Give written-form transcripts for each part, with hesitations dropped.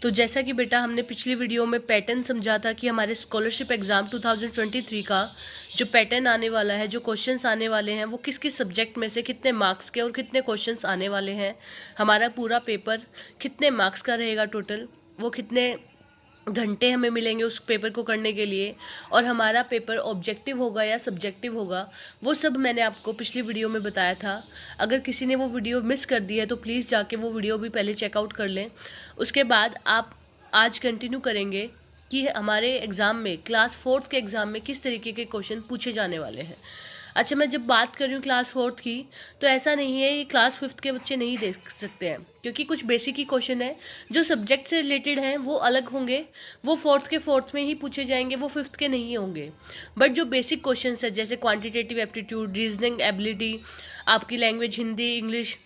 तो जैसा कि बेटा हमने पिछली वीडियो में पैटर्न समझा था कि हमारे स्कॉलरशिप एग्ज़ाम 2023 का जो पैटर्न आने वाला है, जो क्वेश्चंस आने वाले हैं, वो किस किस सब्जेक्ट में से कितने मार्क्स के और कितने क्वेश्चंस आने वाले हैं, हमारा पूरा पेपर कितने मार्क्स का रहेगा टोटल, वो कितने घंटे हमें मिलेंगे उस पेपर को करने के लिए, और हमारा पेपर ऑब्जेक्टिव होगा या सब्जेक्टिव होगा, वो सब मैंने आपको पिछली वीडियो में बताया था। अगर किसी ने वो वीडियो मिस कर दी है तो प्लीज़ जाके वो वीडियो भी पहले चेकआउट कर लें। उसके बाद आप आज कंटिन्यू करेंगे कि हमारे एग्ज़ाम में क्लास 4th के एग्ज़ाम में किस तरीके के क्वेश्चन पूछे जाने वाले हैं। अच्छा, मैं जब बात कर रही हूँ क्लास 4th की, तो ऐसा नहीं है ये क्लास 5th के बच्चे नहीं देख सकते हैं, क्योंकि कुछ बेसिक ही क्वेश्चन है जो सब्जेक्ट से रिलेटेड हैं, वो अलग होंगे, वो 4th के 4th में ही पूछे जाएंगे, वो 5th के नहीं होंगे। बट जो बेसिक क्वेश्चन है जैसे क्वान्टिटेटिव एप्टीट्यूड, रीजनिंग एबिलिटी, आपकी language Hindi, English,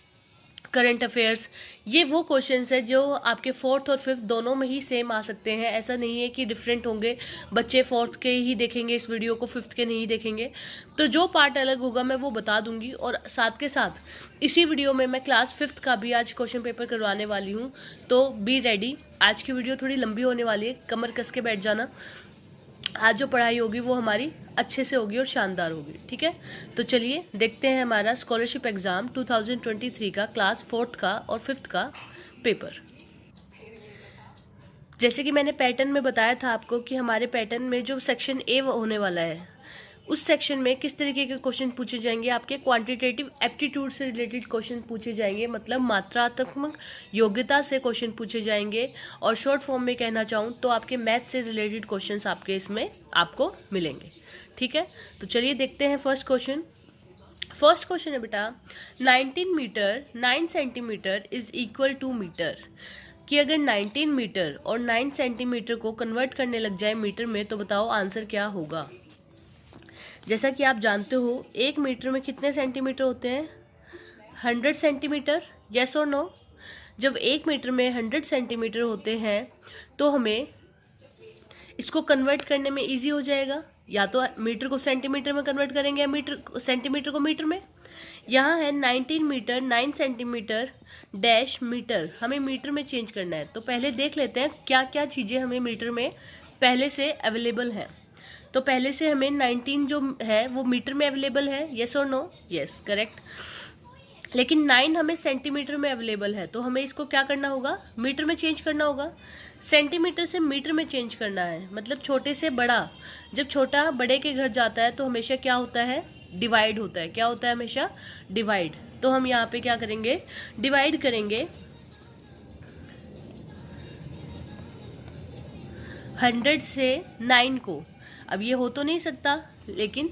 current affairs, ये वो क्वेश्चंस है जो आपके 4th और 5th दोनों में ही सेम आ सकते हैं। ऐसा नहीं है कि डिफरेंट होंगे, बच्चे 4th के ही देखेंगे इस वीडियो को, 5th के नहीं देखेंगे। तो जो पार्ट अलग होगा मैं वो बता दूंगी, और साथ के साथ इसी वीडियो में मैं क्लास 5th का भी आज क्वेश्चन पेपर करवाने वाली हूँ। तो बी रेडी, आज की वीडियो थोड़ी लंबी होने वाली है, कमर कस के बैठ जाना। आज जो पढ़ाई होगी वो हमारी अच्छे से होगी और शानदार होगी, ठीक है। तो चलिए देखते हैं हमारा स्कॉलरशिप एग्ज़ाम 2023 का क्लास 4th का और 5th का पेपर। जैसे कि मैंने पैटर्न में बताया था आपको कि हमारे पैटर्न में जो सेक्शन ए होने वाला है, उस सेक्शन में किस तरीके के क्वेश्चन पूछे जाएंगे। आपके क्वांटिटेटिव एप्टीट्यूड से रिलेटेड क्वेश्चन पूछे जाएंगे, मतलब मात्रात्मक योग्यता से क्वेश्चन पूछे जाएंगे, और शॉर्ट फॉर्म में कहना चाहूँ तो आपके मैथ से रिलेटेड क्वेश्चंस आपके इसमें आपको मिलेंगे, ठीक है। तो चलिए देखते हैं फर्स्ट क्वेश्चन। फर्स्ट क्वेश्चन है बेटा, 19 metre 9 centimetre is equal to metre, कि अगर 19 मीटर और 9 सेंटीमीटर को कन्वर्ट करने लग जाए मीटर में, तो बताओ आंसर क्या होगा। जैसा कि आप जानते हो 1 मीटर में कितने सेंटीमीटर होते हैं, 100 सेंटीमीटर, यस और नो। जब 1 मीटर में 100 सेंटीमीटर होते हैं तो हमें इसको कन्वर्ट करने में इजी हो जाएगा, या तो मीटर को सेंटीमीटर में कन्वर्ट करेंगे या सेंटीमीटर को मीटर में। यहाँ है 19 मीटर 9 सेंटीमीटर डैश मीटर, हमें मीटर में चेंज करना है। तो पहले देख लेते हैं क्या क्या चीज़ें हमें मीटर में पहले से अवेलेबल हैं। तो पहले से हमें 19 जो है वो मीटर में अवेलेबल है, यस और नो, यस करेक्ट। लेकिन 9 हमें सेंटीमीटर में अवेलेबल है, तो हमें इसको क्या करना होगा, मीटर में चेंज करना होगा। सेंटीमीटर से मीटर में चेंज करना है, मतलब छोटे से बड़ा। जब छोटा बड़े के घर जाता है तो हमेशा क्या होता है, डिवाइड होता है। क्या होता है, हमेशा डिवाइड। तो हम यहाँ पे क्या करेंगे, डिवाइड करेंगे 100 से 9 को। अब ये हो तो नहीं सकता, लेकिन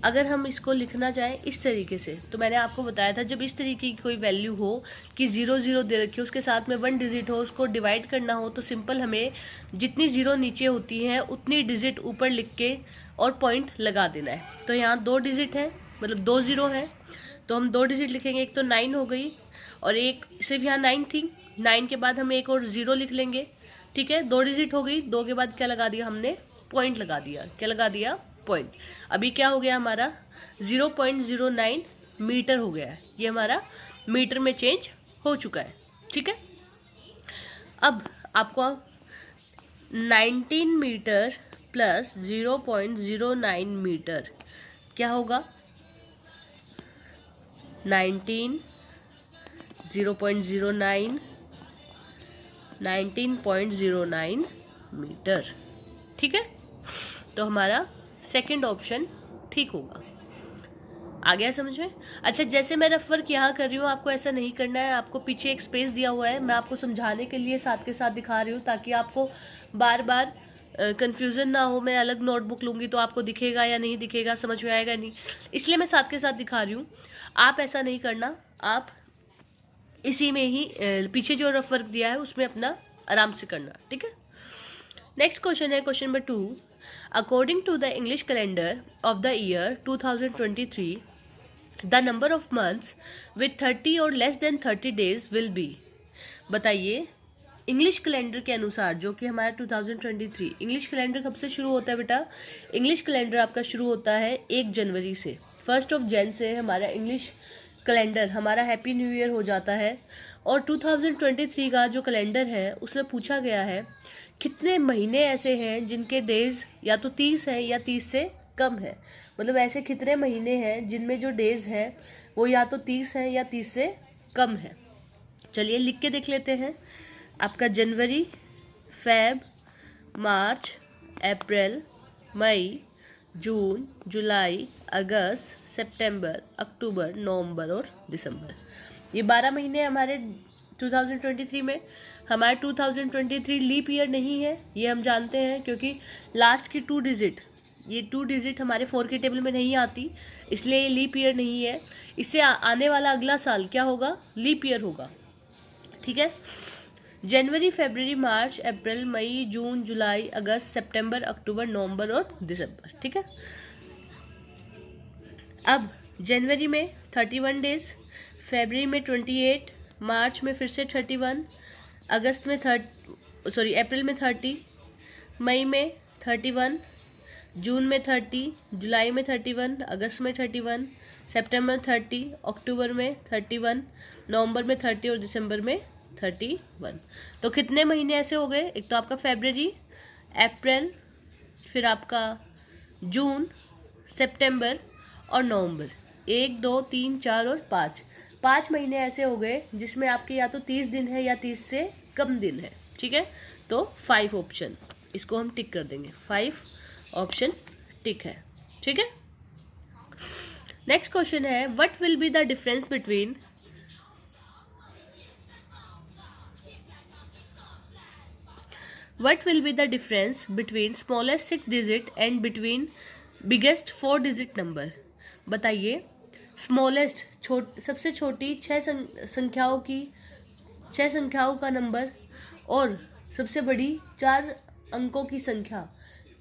अगर हम इसको लिखना चाहें इस तरीके से, तो मैंने आपको बताया था जब इस तरीके की कोई वैल्यू हो कि 0 0 दे रखी हो, उसके साथ में 1 डिजिट हो, उसको डिवाइड करना हो, तो सिंपल हमें जितनी 0 नीचे होती हैं उतनी डिजिट ऊपर लिख के और पॉइंट लगा देना है। तो यहाँ 2 डिजिट है, मतलब 2 0 है, तो हम 2 डिजिट लिखेंगे। एक तो 9 हो गई, और एक सिर्फ यहाँ 9 थी, 9 के बाद हम एक और 0 लिख लेंगे, ठीक है। 2 डिजिट हो गई, 2 के बाद क्या लगा दिया हमने, पॉइंट लगा दिया। क्या लगा दिया, पॉइंट। अभी क्या हो गया हमारा, 0.09 मीटर हो गया है, ये हमारा मीटर में चेंज हो चुका है, ठीक है। अब आपको 19 मीटर प्लस 0.09 मीटर क्या होगा, 19 0.09 19.09 मीटर, ठीक है। तो हमारा सेकंड ऑप्शन ठीक होगा। आ गया समझ में। अच्छा, जैसे मैं रफ वर्क यहाँ कर रही हूँ, आपको ऐसा नहीं करना है। आपको पीछे एक स्पेस दिया हुआ है, मैं आपको समझाने के लिए साथ के साथ दिखा रही हूँ, ताकि आपको बार बार कंफ्यूजन ना हो। मैं अलग नोटबुक लूँगी तो आपको दिखेगा या नहीं दिखेगा, समझ में आएगा नहीं, इसलिए मैं साथ के साथ दिखा रही हूँ। आप ऐसा नहीं करना, आप इसी में ही पीछे जो रफ वर्क दिया है उसमें अपना आराम से करना, ठीक है। नेक्स्ट क्वेश्चन है question number 2। According to the English calendar of the year 2023, the number of months with 30 और less than 30 days will be. बताइए इंग्लिश कैलेंडर के अनुसार, जो कि हमारा 2023 इंग्लिश कैलेंडर कब से शुरू होता है बेटा, इंग्लिश कैलेंडर आपका शुरू होता है 1 जनवरी से। 1 जनवरी से हमारा इंग्लिश कैलेंडर हमारा हैप्पी न्यू ईयर हो जाता है। और 2023 का जो कैलेंडर है उसमें पूछा गया है कितने महीने ऐसे हैं जिनके डेज या तो 30 है या 30 से कम है। मतलब ऐसे कितने महीने हैं जिनमें जो डेज है वो या तो 30 है या 30 से कम है। चलिए लिख के देख लेते हैं। आपका जनवरी, फेब, मार्च, अप्रैल, मई, जून, जुलाई, अगस्त, सितंबर, अक्टूबर, नवंबर और दिसंबर, ये 12 महीने हमारे 2023 में। हमारे 2023 लीप ईयर नहीं है, ये हम जानते हैं, क्योंकि लास्ट की 2 डिजिट, ये 2 डिजिट हमारे 4 के टेबल में नहीं आती, इसलिए ये लीप ईयर नहीं है। इससे आने वाला अगला साल क्या होगा? लीप ईयर होगा। ठीक है। जनवरी, फरवरी, मार्च, अप्रैल, मई, जून, जुलाई, अगस्त, सितंबर, अक्टूबर, नवंबर और दिसंबर। ठीक है। अब जनवरी में 31 डेज, फरवरी में 28, मार्च में फिर से 31, अगस्त में अप्रैल में 30, मई में 31, जून में 30, जुलाई में 31, अगस्त में 31, सितंबर 30, अक्टूबर में 31, नवंबर में 30 और दिसंबर में 31। तो कितने महीने ऐसे हो गए? एक तो आपका फरवरी, अप्रैल, फिर आपका जून, सितंबर और नवंबर, 1, 2, 3, 4 और 5 महीने ऐसे हो गए जिसमें आपके या तो 30 दिन है या 30 से कम दिन है। ठीक है। तो 5 ऑप्शन, इसको हम टिक कर देंगे, 5 ऑप्शन टिक है। ठीक है। नेक्स्ट क्वेश्चन है, what will be the difference between What will be the difference between smallest 6 digit and between biggest 4 digit number? बताइए। स्मॉलेस्ट सबसे छोटी 6 संख्याओं का नंबर और सबसे बड़ी 4 अंकों की संख्या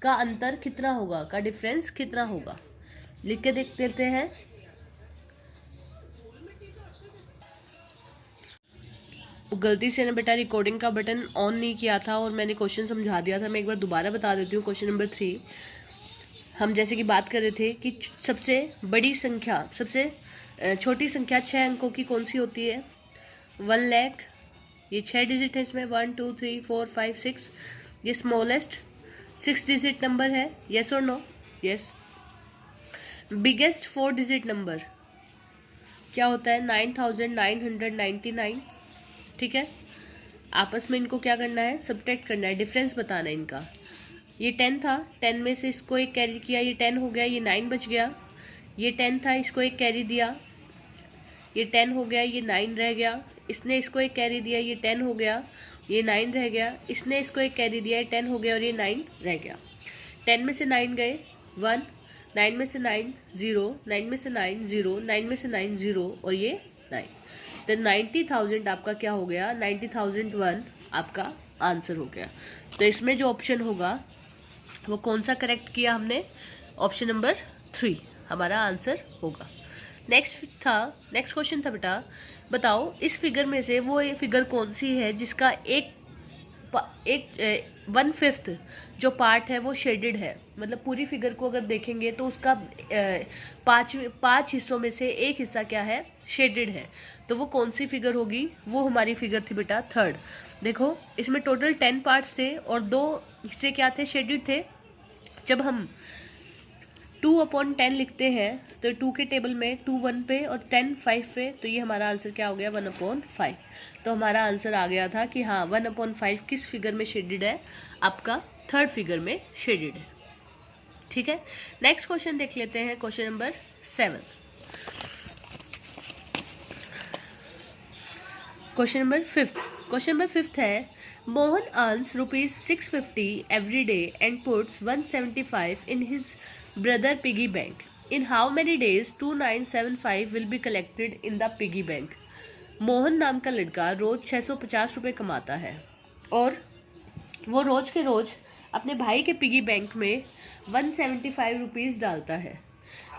का अंतर कितना होगा, का डिफरेंस कितना होगा? लिख के देख लेते हैं। गलती से ना बेटा रिकॉर्डिंग का बटन ऑन नहीं किया था और मैंने क्वेश्चन समझा दिया था। मैं एक बार दोबारा बता देती हूँ। क्वेश्चन नंबर 3 हम जैसे कि बात कर रहे थे कि सबसे बड़ी संख्या, सबसे छोटी संख्या 6 अंकों की कौन सी होती है? 1 लाख, ये 6 डिजिट है, इसमें 1 2 3 4 5 6। ये स्मॉलेस्ट 6 डिजिट नंबर है, यस और no? Yes. Biggest 4 digit number क्या होता है? 9999। ठीक है। आपस में इनको क्या करना है? सब्ट्रैक्ट करना है, डिफरेंस बताना है इनका। ये 10 था, 10 में से इसको एक कैरी किया, ये 10 हो गया, ये 9 बच गया। ये 10 था, इसको एक कैरी दिया, ये 10 हो गया, ये 9 रह गया। इसने इसको एक कैरी दिया, ये 10 हो गया, ये 9 रह गया। इसने इसको एक कैरी दिया, ये 10 हो गया और ये 9 रह गया। 10 में से 9 गए 1, 9 में से 9 0, 9 में से 9 0, 9 में से 9 0 और ये 9। तो 90,000 आपका क्या हो गया? 90,001 आपका आंसर हो गया। तो इसमें जो ऑप्शन होगा वो कौन सा करेक्ट किया हमने? ऑप्शन नंबर 3 हमारा आंसर होगा। नेक्स्ट क्वेश्चन था बेटा, बताओ इस फिगर में से वो फिगर कौन सी है जिसका एक 1/5 जो पार्ट है वो शेडेड है। मतलब पूरी फिगर को अगर देखेंगे तो उसका 5 हिस्सों में से एक हिस्सा क्या है? शेडेड है। तो वो कौन सी फिगर होगी? वो हमारी फिगर थी बेटा 3rd। देखो इसमें टोटल 10 पार्ट्स थे और 2 हिस्से क्या थे? शेडेड थे। जब हम 2/10 लिखते हैं तो 2 के टेबल में 2 1 पे और 10 5 पे, तो ये हमारा आंसर क्या हो गया? 1/5। तो हमारा आंसर आ गया था कि हाँ 1/5 किस फिगर में शेडेड है? आपका 3rd फिगर में शेडेड है। ठीक है। नेक्स्ट क्वेश्चन देख लेते हैं, क्वेश्चन नंबर 7। क्वेश्चन नंबर 5 है, Mohan earns ₹650 every day and puts 175 in his brother piggy bank. In how many days 2975 will be collected in the piggy bank? Mohan नाम का लड़का रोज 650 रुपये कमाता है और वो रोज के रोज अपने भाई के पिगी बैंक में 175 रुपीज़ डालता है।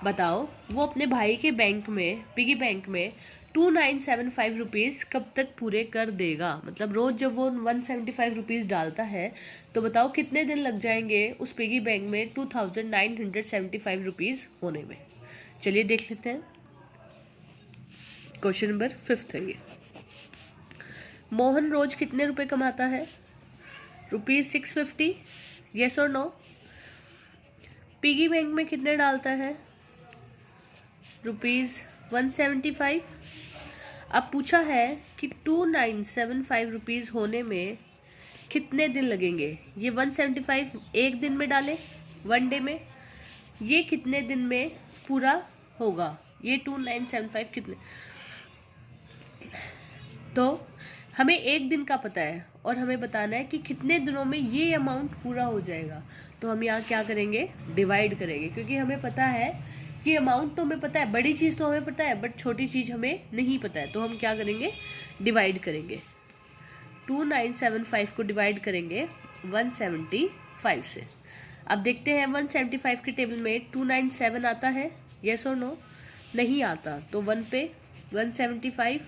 बताओ वो अपने भाई के बैंक में, पिगी बैंक में 2975 रुपीज़ कब तक पूरे कर देगा? मतलब रोज़ जब वो 175 रुपीज़ डालता है तो बताओ कितने दिन लग जाएंगे उस पिगी बैंक में 2975 रुपीज़ होने में? चलिए देख लेते हैं। क्वेश्चन नंबर 5 है ये। मोहन रोज कितने रुपए कमाता है? ₹650, यस और नो। पिगी बैंक में कितने डालता है? ₹175। अब पूछा है कि 2975 होने में कितने दिन लगेंगे। ये 175 एक दिन में डाले, 1 डे में, ये कितने दिन में पूरा होगा? ये 2975 कितने, तो हमें एक दिन का पता है और हमें बताना है कि कितने दिनों में ये अमाउंट पूरा हो जाएगा। तो हम यहाँ क्या करेंगे? डिवाइड करेंगे, क्योंकि हमें पता है कि अमाउंट तो हमें पता है, बड़ी चीज़ तो हमें पता है, बट छोटी चीज़ हमें नहीं पता है। तो हम क्या करेंगे? डिवाइड करेंगे। 2975 को डिवाइड करेंगे 175 से। अब देखते हैं 175 के टेबल में 297 आता है, यस और नो? नहीं आता। तो 1 पे 175,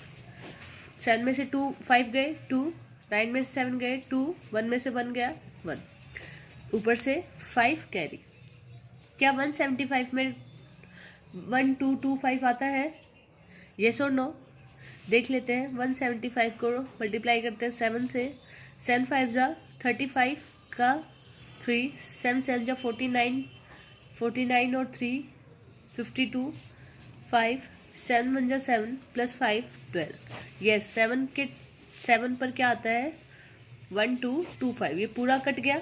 7 में से 2 5 गए 2, 9 में से 7 गए 2, 1 में से 1 गया 1, ऊपर से 5 कैरी। क्या 175 में 1225 आता है, यस और नो? देख लेते हैं। 175 को मल्टीप्लाई करते हैं 7 से, 7 5 जा 35 का 3, 7 7 जा 49, 49 और 3 52, 5 7 1 जा 7 प्लस 5 12। यस, 7 पर क्या आता है? 1225। ये पूरा कट गया।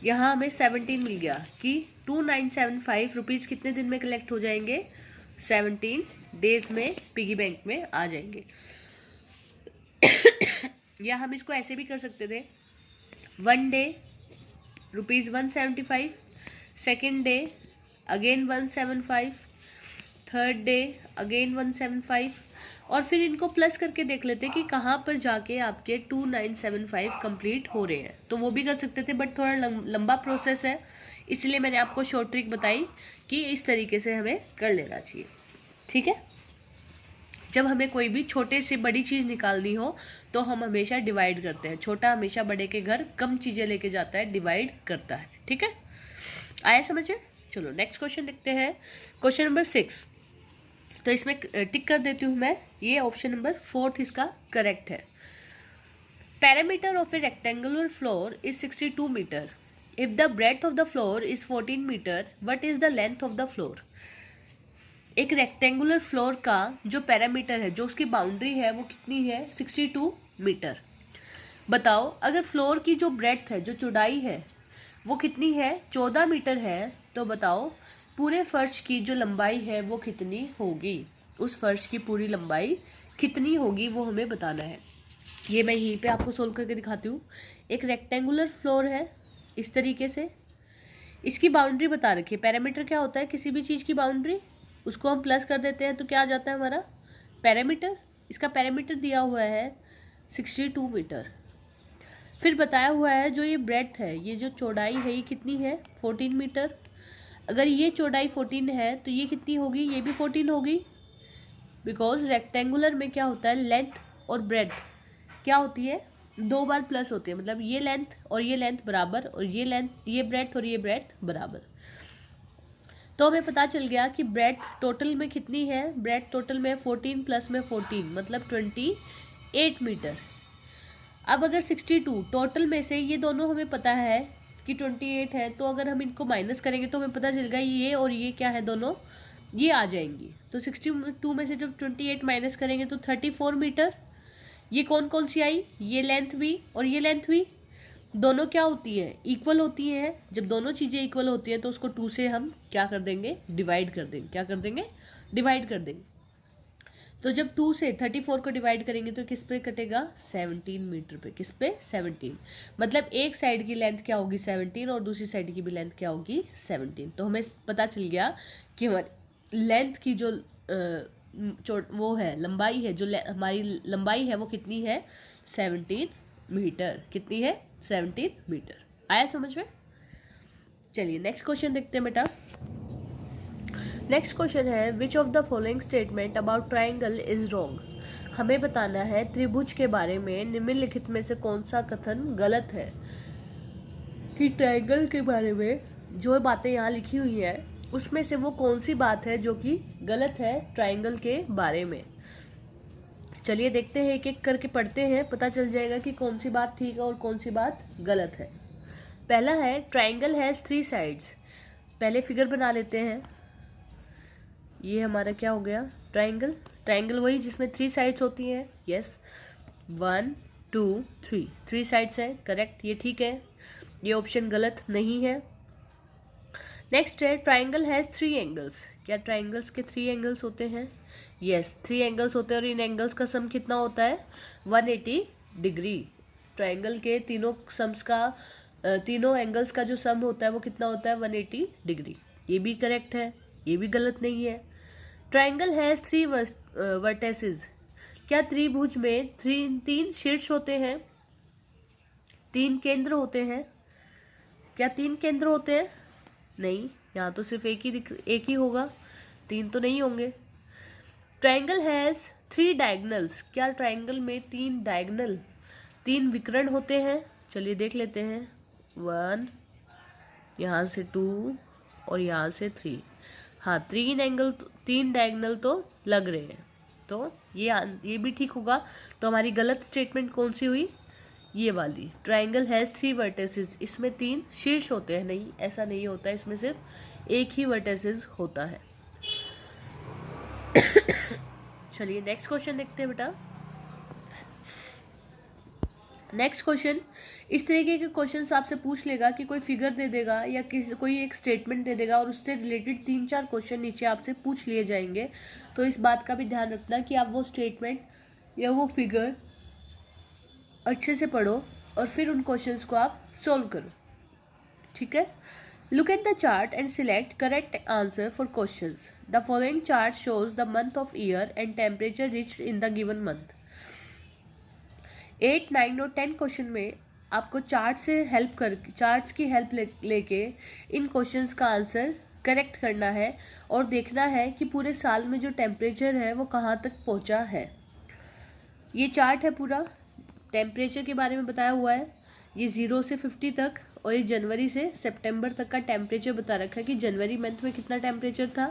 यहाँ हमें 17 मिल गया कि 2975 रुपीज़ कितने दिन में कलेक्ट हो जाएंगे? 17 डेज में पिगी बैंक में आ जाएंगे। या हम इसको ऐसे भी कर सकते थे, 1 day ₹175, second day again 175, third day again 175, और फिर इनको प्लस करके देख लेते कि कहाँ पर जाके आपके 2975 कंप्लीट हो रहे हैं। तो वो भी कर सकते थे, बट थोड़ा लंबा प्रोसेस है, इसलिए मैंने आपको शॉर्ट ट्रिक बताई कि इस तरीके से हमें कर लेना चाहिए। ठीक है, जब हमें कोई भी छोटे से बड़ी चीज़ निकालनी हो तो हम हमेशा डिवाइड करते हैं। छोटा हमेशा बड़े के घर कम चीज़ें लेके जाता है, डिवाइड करता है। ठीक है, आया समझे? चलो नेक्स्ट क्वेश्चन देखते हैं। क्वेश्चन नंबर 6, तो इसमें टिक कर देती हूँ मैं, ये ऑप्शन नंबर 4 इसका करेक्ट है। Parameter of a rectangular floor is 62 metre. If the breadth of the floor is 14 metre, what is the length of the floor? एक रेक्टेंगुलर फ्लोर का जो पैरामीटर है, जो उसकी बाउंड्री है, वो कितनी है? 62 मीटर। बताओ, अगर फ्लोर की जो ब्रेड्थ है, जो चौड़ाई है, वो कितनी है? 14 मीटर है। तो बताओ पूरे फर्श की जो लंबाई है वो कितनी होगी? उस फर्श की पूरी लंबाई कितनी होगी वो हमें बताना है। ये मैं यहीं पे आपको सोल्व करके दिखाती हूँ। एक रेक्टेंगुलर फ्लोर है इस तरीके से, इसकी बाउंड्री बता रखी है। पैरामीटर क्या होता है? किसी भी चीज़ की बाउंड्री, उसको हम प्लस कर देते हैं तो क्या आ जाता है हमारा? पैरामीटर। इसका पैरामीटर दिया हुआ है 62 मीटर। फिर बताया हुआ है जो ये ब्रेड्थ है, ये जो चौड़ाई है, ये कितनी है? 14 मीटर। अगर ये चौड़ाई 14 है तो ये कितनी होगी? ये भी 14 होगी, बिकॉज रेक्टेंगुलर में क्या होता है? लेंथ और ब्रेड्थ क्या होती है? 2 बार प्लस होती है। मतलब ये लेंथ और ये लेंथ बराबर, और ये लेंथ, ये ब्रेड्थ और ये ब्रेड्थ बराबर। तो हमें पता चल गया कि ब्रेड्थ टोटल में कितनी है? ब्रेड्थ टोटल में 14 प्लस में 14 मतलब 28 मीटर। अब अगर 62 टोटल में से ये दोनों हमें पता है कि 28 है, तो अगर हम इनको माइनस करेंगे तो हमें पता चलेगा ये और ये क्या है, दोनों ये आ जाएंगी। तो 62 में से जब 28 माइनस करेंगे तो 34 मीटर। ये कौन कौन सी आई? ये लेंथ भी और ये लेंथ भी, दोनों क्या होती है? इक्वल होती है। जब दोनों चीज़ें इक्वल होती हैं तो उसको 2 से हम क्या कर देंगे? डिवाइड कर देंगे। क्या कर देंगे? डिवाइड कर देंगे। तो जब 2 से 34 को डिवाइड करेंगे तो किस पे कटेगा? 17 मीटर पे। किस पे? 17। मतलब एक साइड की लेंथ क्या होगी? 17, और दूसरी साइड की भी लेंथ क्या होगी? 17। तो हमें पता चल गया कि हमारी लेंथ की जो वो है, लंबाई है, जो हमारी लंबाई है वो कितनी है? 17 मीटर। कितनी है? 17 मीटर। आया समझ में? चलिए नेक्स्ट क्वेश्चन देखते हैं बेटा। नेक्स्ट क्वेश्चन है, which of the following statement about triangle is wrong? हमें बताना है त्रिभुज के बारे में निम्नलिखित में से कौन सा कथन गलत है। कि ट्राइंगल के बारे में जो बातें यहाँ लिखी हुई है उसमें से वो कौन सी बात है जो कि गलत है ट्राइंगल के बारे में। चलिए देखते हैं, एक एक करके पढ़ते हैं, पता चल जाएगा कि कौन सी बात ठीक है और कौन सी बात गलत है। पहला है ट्राइंगल हैज़ 3 साइड्स। पहले फिगर बना लेते हैं। ये हमारा क्या हो गया, ट्राइंगल। ट्राइंगल वही जिसमें 3 साइड्स होती हैं। यस, 1 2 3, 3 साइड्स है, करेक्ट, ये ठीक है, ये ऑप्शन गलत नहीं है। नेक्स्ट है ट्राइंगल हैज़ 3 एंगल्स। क्या ट्राइंगल्स के 3 एंगल्स होते हैं? यस, 3 एंगल्स होते हैं और इन एंगल्स का सम कितना होता है? 180 डिग्री। ट्राइंगल के तीनों सम्स का तीनों एंगल्स का जो सम होता है वो कितना होता है? 180 डिग्री। ये भी करेक्ट है, ये भी गलत नहीं है। Triangle has 3 vertices. क्या त्रिभुज में 3 शीर्ष होते हैं? 3 केंद्र होते हैं? क्या 3 केंद्र होते हैं? नहीं, यहाँ तो सिर्फ एक ही होगा, 3 तो नहीं होंगे। Triangle has 3 diagonals. क्या ट्राइंगल में 3 डायगनल 3 विकर्ण होते हैं? चलिए देख लेते हैं। 1, यहाँ से 2 और यहाँ से 3। हाँ, 3 डायगनल तो लग रहे हैं, तो ये भी ठीक होगा। तो हमारी गलत स्टेटमेंट कौन सी हुई? ये वाली, ट्राइंगल हैज़ 3 वर्टेसेस। इसमें 3 शीर्ष होते हैं? नहीं, ऐसा नहीं होता है, इसमें सिर्फ एक ही वर्टेसेस होता है। चलिए नेक्स्ट क्वेश्चन देखते हैं बेटा। नेक्स्ट क्वेश्चन, इस तरीके के क्वेश्चन आपसे पूछ लेगा कि कोई फिगर दे देगा या कोई एक स्टेटमेंट दे देगा और उससे रिलेटेड 3-4 क्वेश्चन नीचे आपसे पूछ लिए जाएंगे। तो इस बात का भी ध्यान रखना कि आप वो स्टेटमेंट या वो फिगर अच्छे से पढ़ो और फिर उन क्वेश्चंस को आप सॉल्व करो, ठीक है। Look at the chart and select correct answer for questions. The following chart shows the month of year and temperature reached in the given month. 8, 9 और 10 क्वेश्चन में आपको चार्ट्स की हेल्प लेके इन क्वेश्चंस का आंसर करेक्ट करना है और देखना है कि पूरे साल में जो टेम्परेचर है वो कहाँ तक पहुँचा है। ये चार्ट है, पूरा टेम्परेचर के बारे में बताया हुआ है। ये 0 से 50 तक और ये जनवरी से सितंबर तक का टेम्परेचर बता रखा है कि जनवरी मंथ में कितना टेम्परेचर था,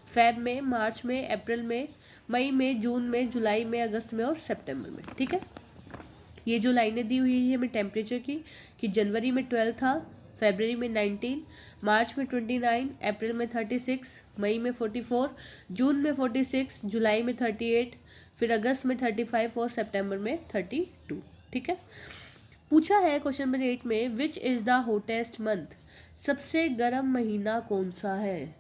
फेब में, मार्च में, अप्रैल में, मई में, जून में, जुलाई में, अगस्त में और सितंबर में, ठीक है। ये जो लाइनें दी हुई है हमें टेम्परेचर की, कि जनवरी में 12 था, फरवरी में 19, मार्च में 29, अप्रैल में 36, मई में 44, जून में 46, जुलाई में 38, फिर अगस्त में 35 और सितंबर में 32, ठीक है। पूछा है क्वेश्चन नंबर 8 में, which is the hottest month. सबसे गर्म महीना कौन सा है?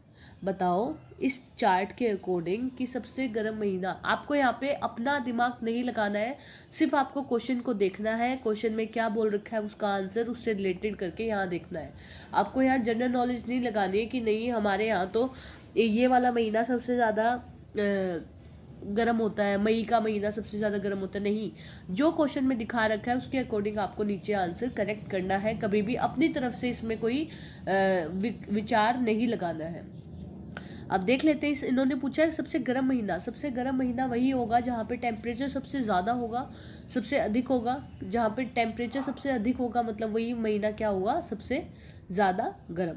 बताओ इस चार्ट के अकॉर्डिंग कि सबसे गर्म महीना। आपको यहाँ पे अपना दिमाग नहीं लगाना है, सिर्फ आपको क्वेश्चन को देखना है, क्वेश्चन में क्या बोल रखा है उसका आंसर उससे रिलेटेड करके यहाँ देखना है। आपको यहाँ जनरल नॉलेज नहीं लगानी है कि नहीं हमारे यहाँ तो ये वाला महीना सबसे ज़्यादा गर्म होता है, मई का महीना सबसे ज़्यादा गर्म होता है। नहीं, जो क्वेश्चन में दिखा रखा है उसके अकॉर्डिंग आपको नीचे आंसर करेक्ट करना है। कभी भी अपनी तरफ से इसमें कोई विचार नहीं लगाना है। अब देख लेते हैं, इन्होंने पूछा है सबसे गर्म महीना। सबसे गर्म महीना वही होगा जहाँ पे टेम्परेचर सबसे ज़्यादा होगा, सबसे अधिक होगा। जहाँ पे टेम्परेचर सबसे अधिक होगा मतलब वही महीना क्या होगा? सबसे ज़्यादा गर्म।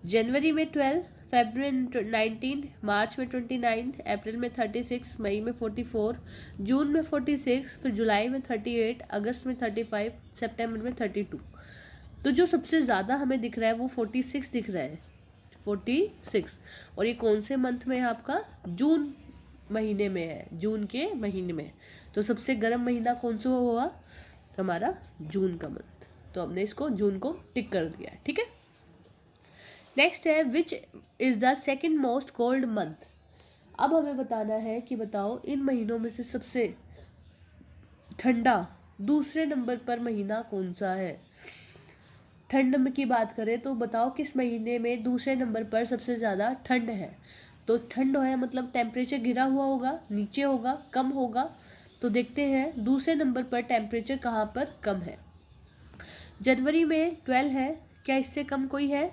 जनवरी में 12, फरवरी में 19, मार्च में 29, अप्रैल में 36, मई में 44, जून में 46, फिर जुलाई में 38, अगस्त में 35, सितंबर में 32। तो जो सबसे ज़्यादा हमें दिख रहा है वो 46 दिख रहा है, 46। और ये कौन से मंथ में है? आपका जून महीने में है, जून के महीने में। तो सबसे गर्म महीना कौन सा हुआ? हमारा जून का मंथ। तो हमने इसको जून को टिक कर दिया है, ठीक है। नेक्स्ट है, which is the second most cold month. अब हमें बताना है कि बताओ इन महीनों में से सबसे ठंडा दूसरे नंबर पर महीना कौन सा है। ठंड में की बात करें तो बताओ किस महीने में दूसरे नंबर पर सबसे ज़्यादा ठंड है। तो ठंड है मतलब टेम्परेचर गिरा हुआ होगा, नीचे होगा, कम होगा। तो देखते हैं दूसरे नंबर पर टेम्परेचर कहाँ पर कम है। जनवरी में 12 है, क्या इससे कम कोई है?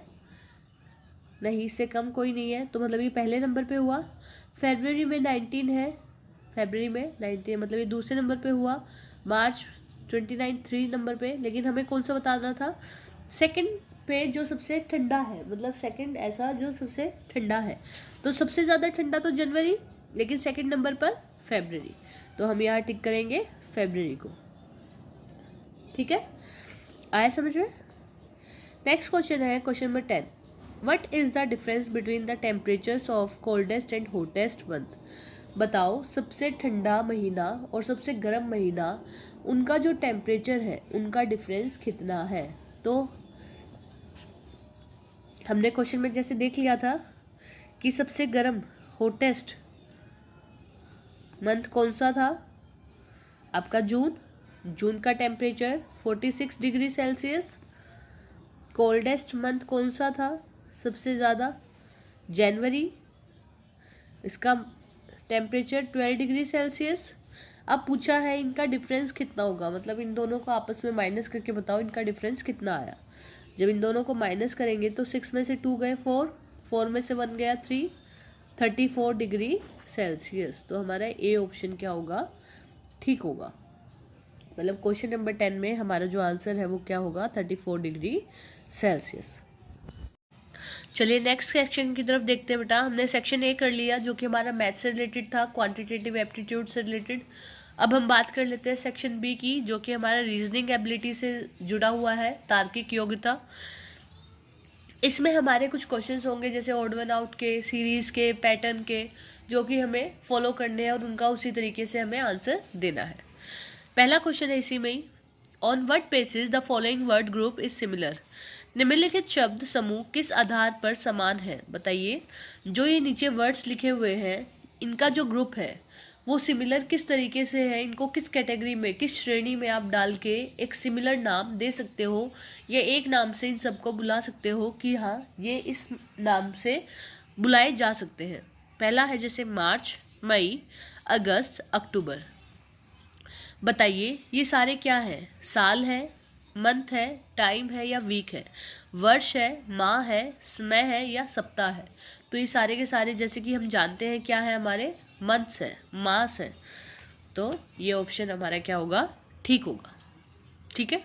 नहीं, इससे कम कोई नहीं है, तो मतलब ये पहले नंबर पे हुआ। फरवरी में 19 है, फरवरी में 19 मतलब ये दूसरे नंबर पे हुआ। मार्च 29 3 नंबर पे, लेकिन हमें कौन सा बताना था? सेकंड पे जो सबसे ठंडा है, मतलब सेकंड ऐसा जो सबसे ठंडा है। तो सबसे ज़्यादा ठंडा तो जनवरी, लेकिन सेकंड नंबर पर फरवरी। तो हम यहाँ टिक करेंगे फरवरी को। ठीक है, आया समझ में। नेक्स्ट क्वेश्चन है question number 10। What is the difference between the temperatures of coldest and hottest month. बताओ सबसे ठंडा महीना और सबसे गर्म महीना, उनका जो टेम्परेचर है उनका डिफरेंस कितना है। तो हमने क्वेश्चन में जैसे देख लिया था कि सबसे गर्म हॉटेस्ट मंथ कौन सा था, आपका जून का temperature 46 degree Celsius. Coldest month कौन सा था सबसे ज़्यादा, जनवरी, इसका टेम्परेचर 12 डिग्री सेल्सियस। अब पूछा है इनका डिफरेंस कितना होगा, मतलब इन दोनों को आपस में माइनस करके बताओ इनका डिफरेंस कितना आया। जब इन दोनों को माइनस करेंगे तो 6 में से 2 गए 4 में से 1 गया 3, 34 डिग्री सेल्सियस। तो हमारा ए ऑप्शन क्या होगा, ठीक होगा। मतलब क्वेश्चन नंबर 10 में हमारा जो आंसर है वो क्या होगा, 34 डिग्री सेल्सियस। चलिए नेक्स्ट सेक्शन की तरफ देखते हैं बेटा। हमने सेक्शन ए कर लिया जो कि हमारा मैथ से रिलेटेड था, क्वांटिटेटिव एप्टीट्यूड से रिलेटेड। अब हम बात कर लेते हैं सेक्शन बी की, जो कि हमारा रीजनिंग एबिलिटी से जुड़ा हुआ है, तार्किक योग्यता। इसमें हमारे कुछ क्वेश्चंस होंगे जैसे ऑड वन आउट के, सीरीज़ के, पैटर्न के, जो कि हमें फॉलो करने हैं और उनका उसी तरीके से हमें आंसर देना है। पहला क्वेश्चन है इसी में ही, on what basis the following word group is similar. निम्नलिखित शब्द समूह किस आधार पर समान है। बताइए जो ये नीचे वर्ड्स लिखे हुए हैं इनका जो ग्रुप है वो सिमिलर किस तरीके से है, इनको किस कैटेगरी में, किस श्रेणी में आप डाल के एक सिमिलर नाम दे सकते हो या एक नाम से इन सबको बुला सकते हो कि हाँ ये इस नाम से बुलाए जा सकते हैं। पहला है जैसे मार्च, मई, अगस्त, अक्टूबर। बताइए ये सारे क्या हैं, साल है, मंथ है, टाइम है या वीक है, वर्ष है, माह है, समय है या सप्ताह है। तो ये सारे के सारे जैसे कि हम जानते हैं क्या है, हमारे मंथ्स है, मास है। तो ये ऑप्शन हमारा क्या होगा, ठीक होगा। ठीक है,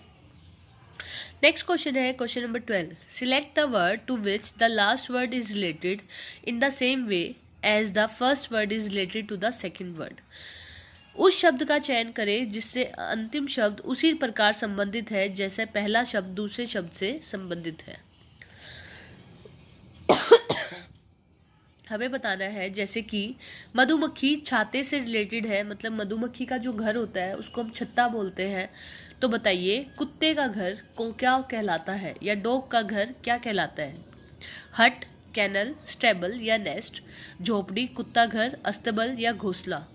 नेक्स्ट क्वेश्चन है question number 12। Select the word to which the last word is related in the same way as the first word is related to the second word. उस शब्द का चयन करें जिससे अंतिम शब्द उसी प्रकार संबंधित है जैसे पहला शब्द दूसरे शब्द से संबंधित है। हमें बताना है जैसे कि मधुमक्खी छाते से रिलेटेड है, मतलब मधुमक्खी का जो घर होता है उसको हम छत्ता बोलते हैं। तो बताइए कुत्ते का घर को क्या कहलाता है या डॉग का घर क्या कहलाता है। हट, कैनल, स्टेबल या नेस्ट, झोपड़ी, कुत्ता घर, अस्तबल या घोंसला।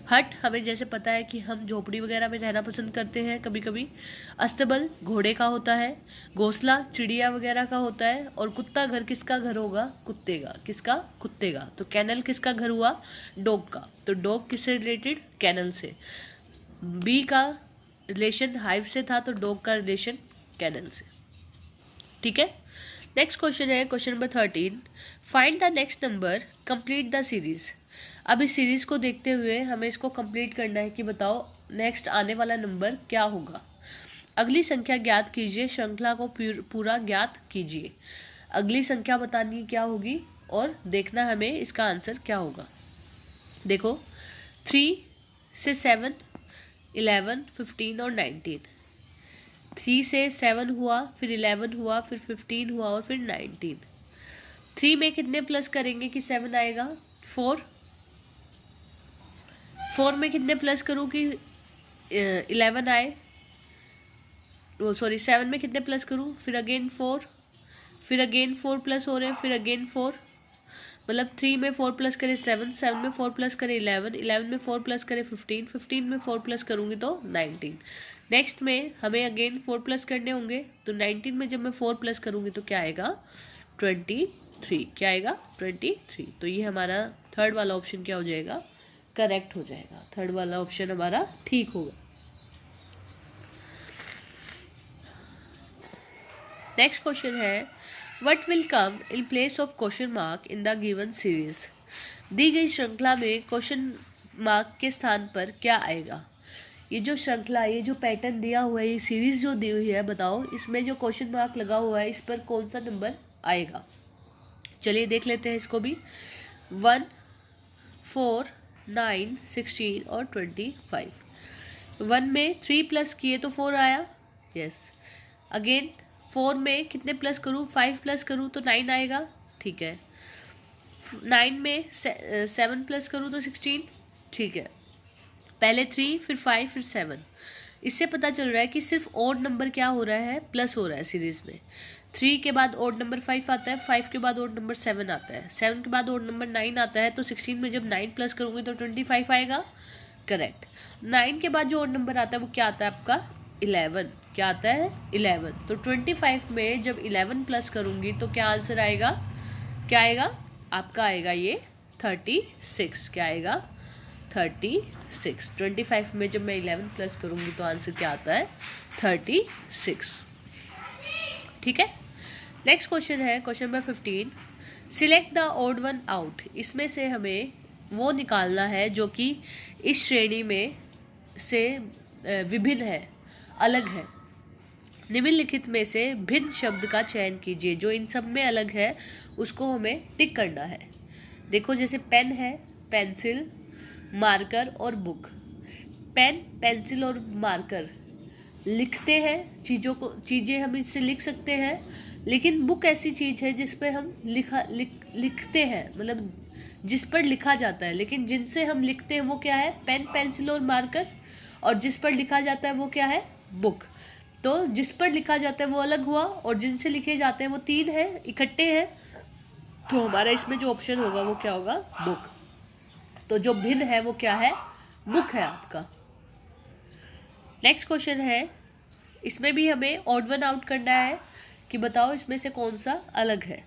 हट हमें जैसे पता है कि हम झोपड़ी वगैरह में रहना पसंद करते हैं कभी कभी। अस्तबल घोड़े का होता है, घोंसला चिड़िया वगैरह का होता है, और कुत्ता घर किसका घर होगा, कुत्ते का। किसका, कुत्ते का। तो कैनल किसका घर हुआ, डॉग का। तो डॉग किससे रिलेटेड, कैनल से। बी का रिलेशन हाइव से था तो डॉग का रिलेशन कैनल से। ठीक है, नेक्स्ट क्वेश्चन है question number 13। Find the next number, complete the series. अब इस सीरीज़ को देखते हुए हमें इसको कंप्लीट करना है कि बताओ नेक्स्ट आने वाला नंबर क्या होगा। अगली संख्या ज्ञात कीजिए, श्रृंखला को पूरा ज्ञात कीजिए। अगली संख्या बतानी क्या होगी और देखना हमें इसका आंसर क्या होगा। देखो 3 से 7, 11, 15 और 19। 3 से 7 हुआ, फिर 11 हुआ, फिर 15 हुआ और फिर 19। 3 में कितने प्लस करेंगे कि 7 आएगा, 4। 4 में कितने प्लस करूँ कि 11 आए, वो सॉरी 7 में कितने प्लस करूँ, फिर अगेन 4, फिर अगेन 4 प्लस हो रहे हैं, फिर अगेन 4। मतलब 3 में 4 प्लस करे 7, 7 में 4 प्लस करे 11, 11 में 4 प्लस करे 15, 15 में 4 प्लस करूँगी तो 19। नेक्स्ट में हमें अगेन 4 प्लस करने होंगे, तो 19 में जब मैं 4 प्लस करूँगी तो क्या आएगा, 23। क्या आएगा, 23। तो ये हमारा थर्ड वाला ऑप्शन क्या हो जाएगा, करेक्ट हो जाएगा। थर्ड वाला ऑप्शन हमारा ठीक होगा। नेक्स्ट क्वेश्चन है what will come in place of question mark in the given series. दी गई श्रृंखला में क्वेश्चन मार्क के स्थान पर क्या आएगा। ये जो श्रृंखला, ये जो पैटर्न दिया हुआ है, ये सीरीज जो दी हुई है, बताओ इसमें जो क्वेश्चन मार्क लगा हुआ है इस पर कौन सा नंबर आएगा। चलिए देख लेते हैं इसको भी। 1, 4, 9, 16 और 25। 1 में 3 प्लस किए तो 4 आया, यस। अगेन 4 में कितने प्लस करूँ, 5 प्लस करूँ तो 9 आएगा, ठीक है। 9 में 7 प्लस करूँ तो 16, ठीक है। पहले 3 फिर 5 फिर 7। इससे पता चल रहा है कि सिर्फ ओड नंबर क्या हो रहा है, प्लस हो रहा है सीरीज में। 3 के बाद ओड नंबर 5 आता है, 5 के बाद ओड नंबर 7 आता है, 7 के बाद ओड नंबर 9 आता है। तो 16 में जब 9 प्लस करूँगी तो 25 आएगा, करेक्ट। 9 के बाद जो ओड नंबर आता है वो क्या आता है आपका, 11। क्या आता है, 11। तो 25 में जब 11 प्लस करूँगी तो क्या आंसर आएगा, क्या आएगा आपका, आएगा ये 36। क्या आएगा, 36। 25 में जब मैं 11 प्लस करूँगी तो आंसर क्या आता है, 36, ठीक है। नेक्स्ट क्वेश्चन है question number 15। Select the odd one out. इसमें से हमें वो निकालना है जो कि इस श्रेणी में से विभिन्न है, अलग है। निम्नलिखित में से भिन्न शब्द का चयन कीजिए, जो इन सब में अलग है उसको हमें टिक करना है। देखो जैसे पेन है, पेंसिल, मार्कर और बुक। पेन, पेंसिल और मार्कर लिखते हैं चीज़ें हम इससे लिख सकते हैं, लेकिन बुक ऐसी चीज़ है जिस पे हम लिखते हैं, मतलब जिस पर लिखा जाता है, लेकिन जिनसे हम लिखते हैं वो क्या है, पेन, पेंसिल और मार्कर। और जिस पर लिखा जाता है वो क्या है, बुक। तो जिस पर लिखा जाता है वो अलग हुआ, और जिनसे लिखे जाते हैं वो 3 हैं, इकट्ठे हैं। तो हमारा इसमें जो ऑप्शन होगा वो क्या होगा, बुक। तो जो भिन्न है वो क्या है, बुक है आपका। नेक्स्ट क्वेश्चन है, इसमें भी हमें ऑड वन आउट करना है कि बताओ इसमें से कौन सा अलग है।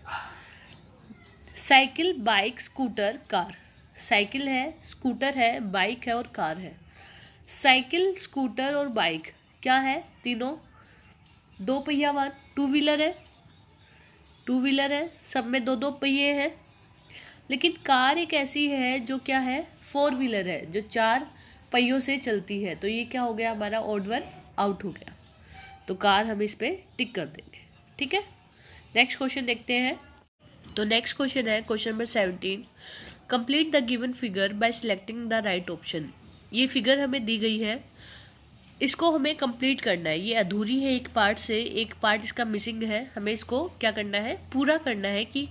Cycle, bike, scooter, car. Cycle है, स्कूटर है, बाइक है और कार है। साइकिल, स्कूटर और बाइक क्या है, तीनों 2 पहिया वाहन। टू व्हीलर है, सब में 2-2 पहिए हैं। लेकिन कार एक ऐसी है जो क्या है, 4 व्हीलर है, जो 4 पहियों से चलती है। तो ये क्या हो गया, हमारा ऑड वन आउट हो गया। तो कार हम इस पे टिक कर देंगे, ठीक है। नेक्स्ट क्वेश्चन देखते हैं। तो नेक्स्ट क्वेश्चन है question number 17। Complete the given figure by selecting the right option. ये फिगर हमें दी गई है, इसको हमें कंप्लीट करना है। ये अधूरी है, एक पार्ट से एक पार्ट इसका मिसिंग है। हमें इसको क्या करना है, पूरा करना है कि,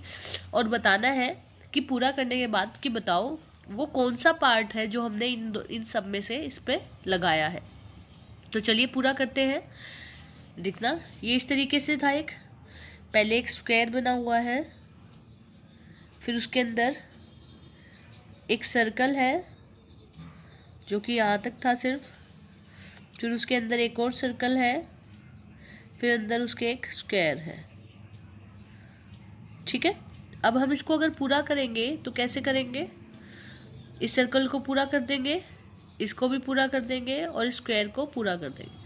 और बताना है कि पूरा करने के बाद कि बताओ वो कौन सा पार्ट है जो हमने इन सब में से इस पे लगाया है। तो चलिए पूरा करते हैं। देखना ये इस तरीके से था, एक पहले एक स्क्वायर बना हुआ है, फिर उसके अंदर एक सर्कल है जो कि यहाँ तक था सिर्फ, फिर उसके अंदर एक और सर्कल है, फिर अंदर उसके एक स्क्वायर है, ठीक है। अब हम इसको अगर पूरा करेंगे तो कैसे करेंगे, इस सर्कल को पूरा कर देंगे, इसको भी पूरा कर देंगे और इस स्क्वायर को पूरा कर देंगे।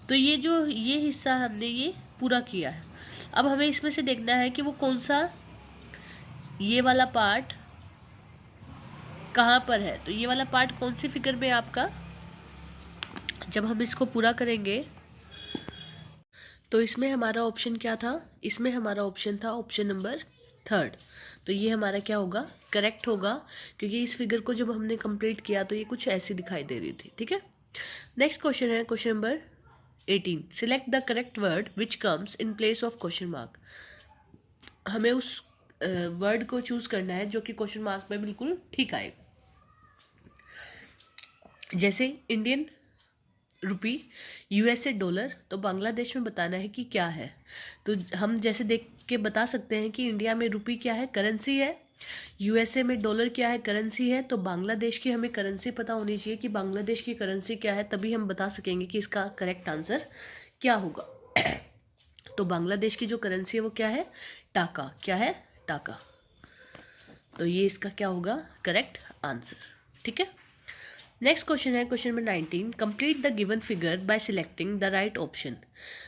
तो ये हिस्सा हमने ये पूरा किया है। अब हमें इसमें से देखना है कि वो कौन सा, ये वाला पार्ट कहाँ पर है। तो ये वाला पार्ट कौन सी फिगर में है आपका, जब हम इसको पूरा करेंगे तो इसमें हमारा ऑप्शन क्या था, इसमें हमारा ऑप्शन था ऑप्शन नंबर 3। तो ये हमारा क्या होगा, करेक्ट होगा, क्योंकि इस फिगर को जब हमने कंप्लीट किया तो ये कुछ ऐसी दिखाई दे रही थी, ठीक है। नेक्स्ट क्वेश्चन है question number 18। Select the correct word which comes in place of question mark. हमें उस वर्ड को चूज करना है जो कि क्वेश्चन मार्क में बिल्कुल ठीक आएगा। जैसे इंडियन रुपी, यूएसए डॉलर, तो बांग्लादेश में बताना है कि क्या है। तो हम जैसे देख के बता सकते हैं कि इंडिया में रुपी क्या है, करेंसी है, यूएसए में डॉलर क्या है, करेंसी है। तो बांग्लादेश की हमें करेंसी पता होनी चाहिए कि बांग्लादेश की करेंसी क्या है, तभी हम बता सकेंगे कि इसका करेक्ट आंसर क्या होगा। तो बांग्लादेश की जो करेंसी है वो क्या है, टाका। क्या है, टाका। तो ये इसका क्या होगा, करेक्ट आंसर, ठीक है। नेक्स्ट क्वेश्चन है question number 19। Complete the given figure by selecting the right option.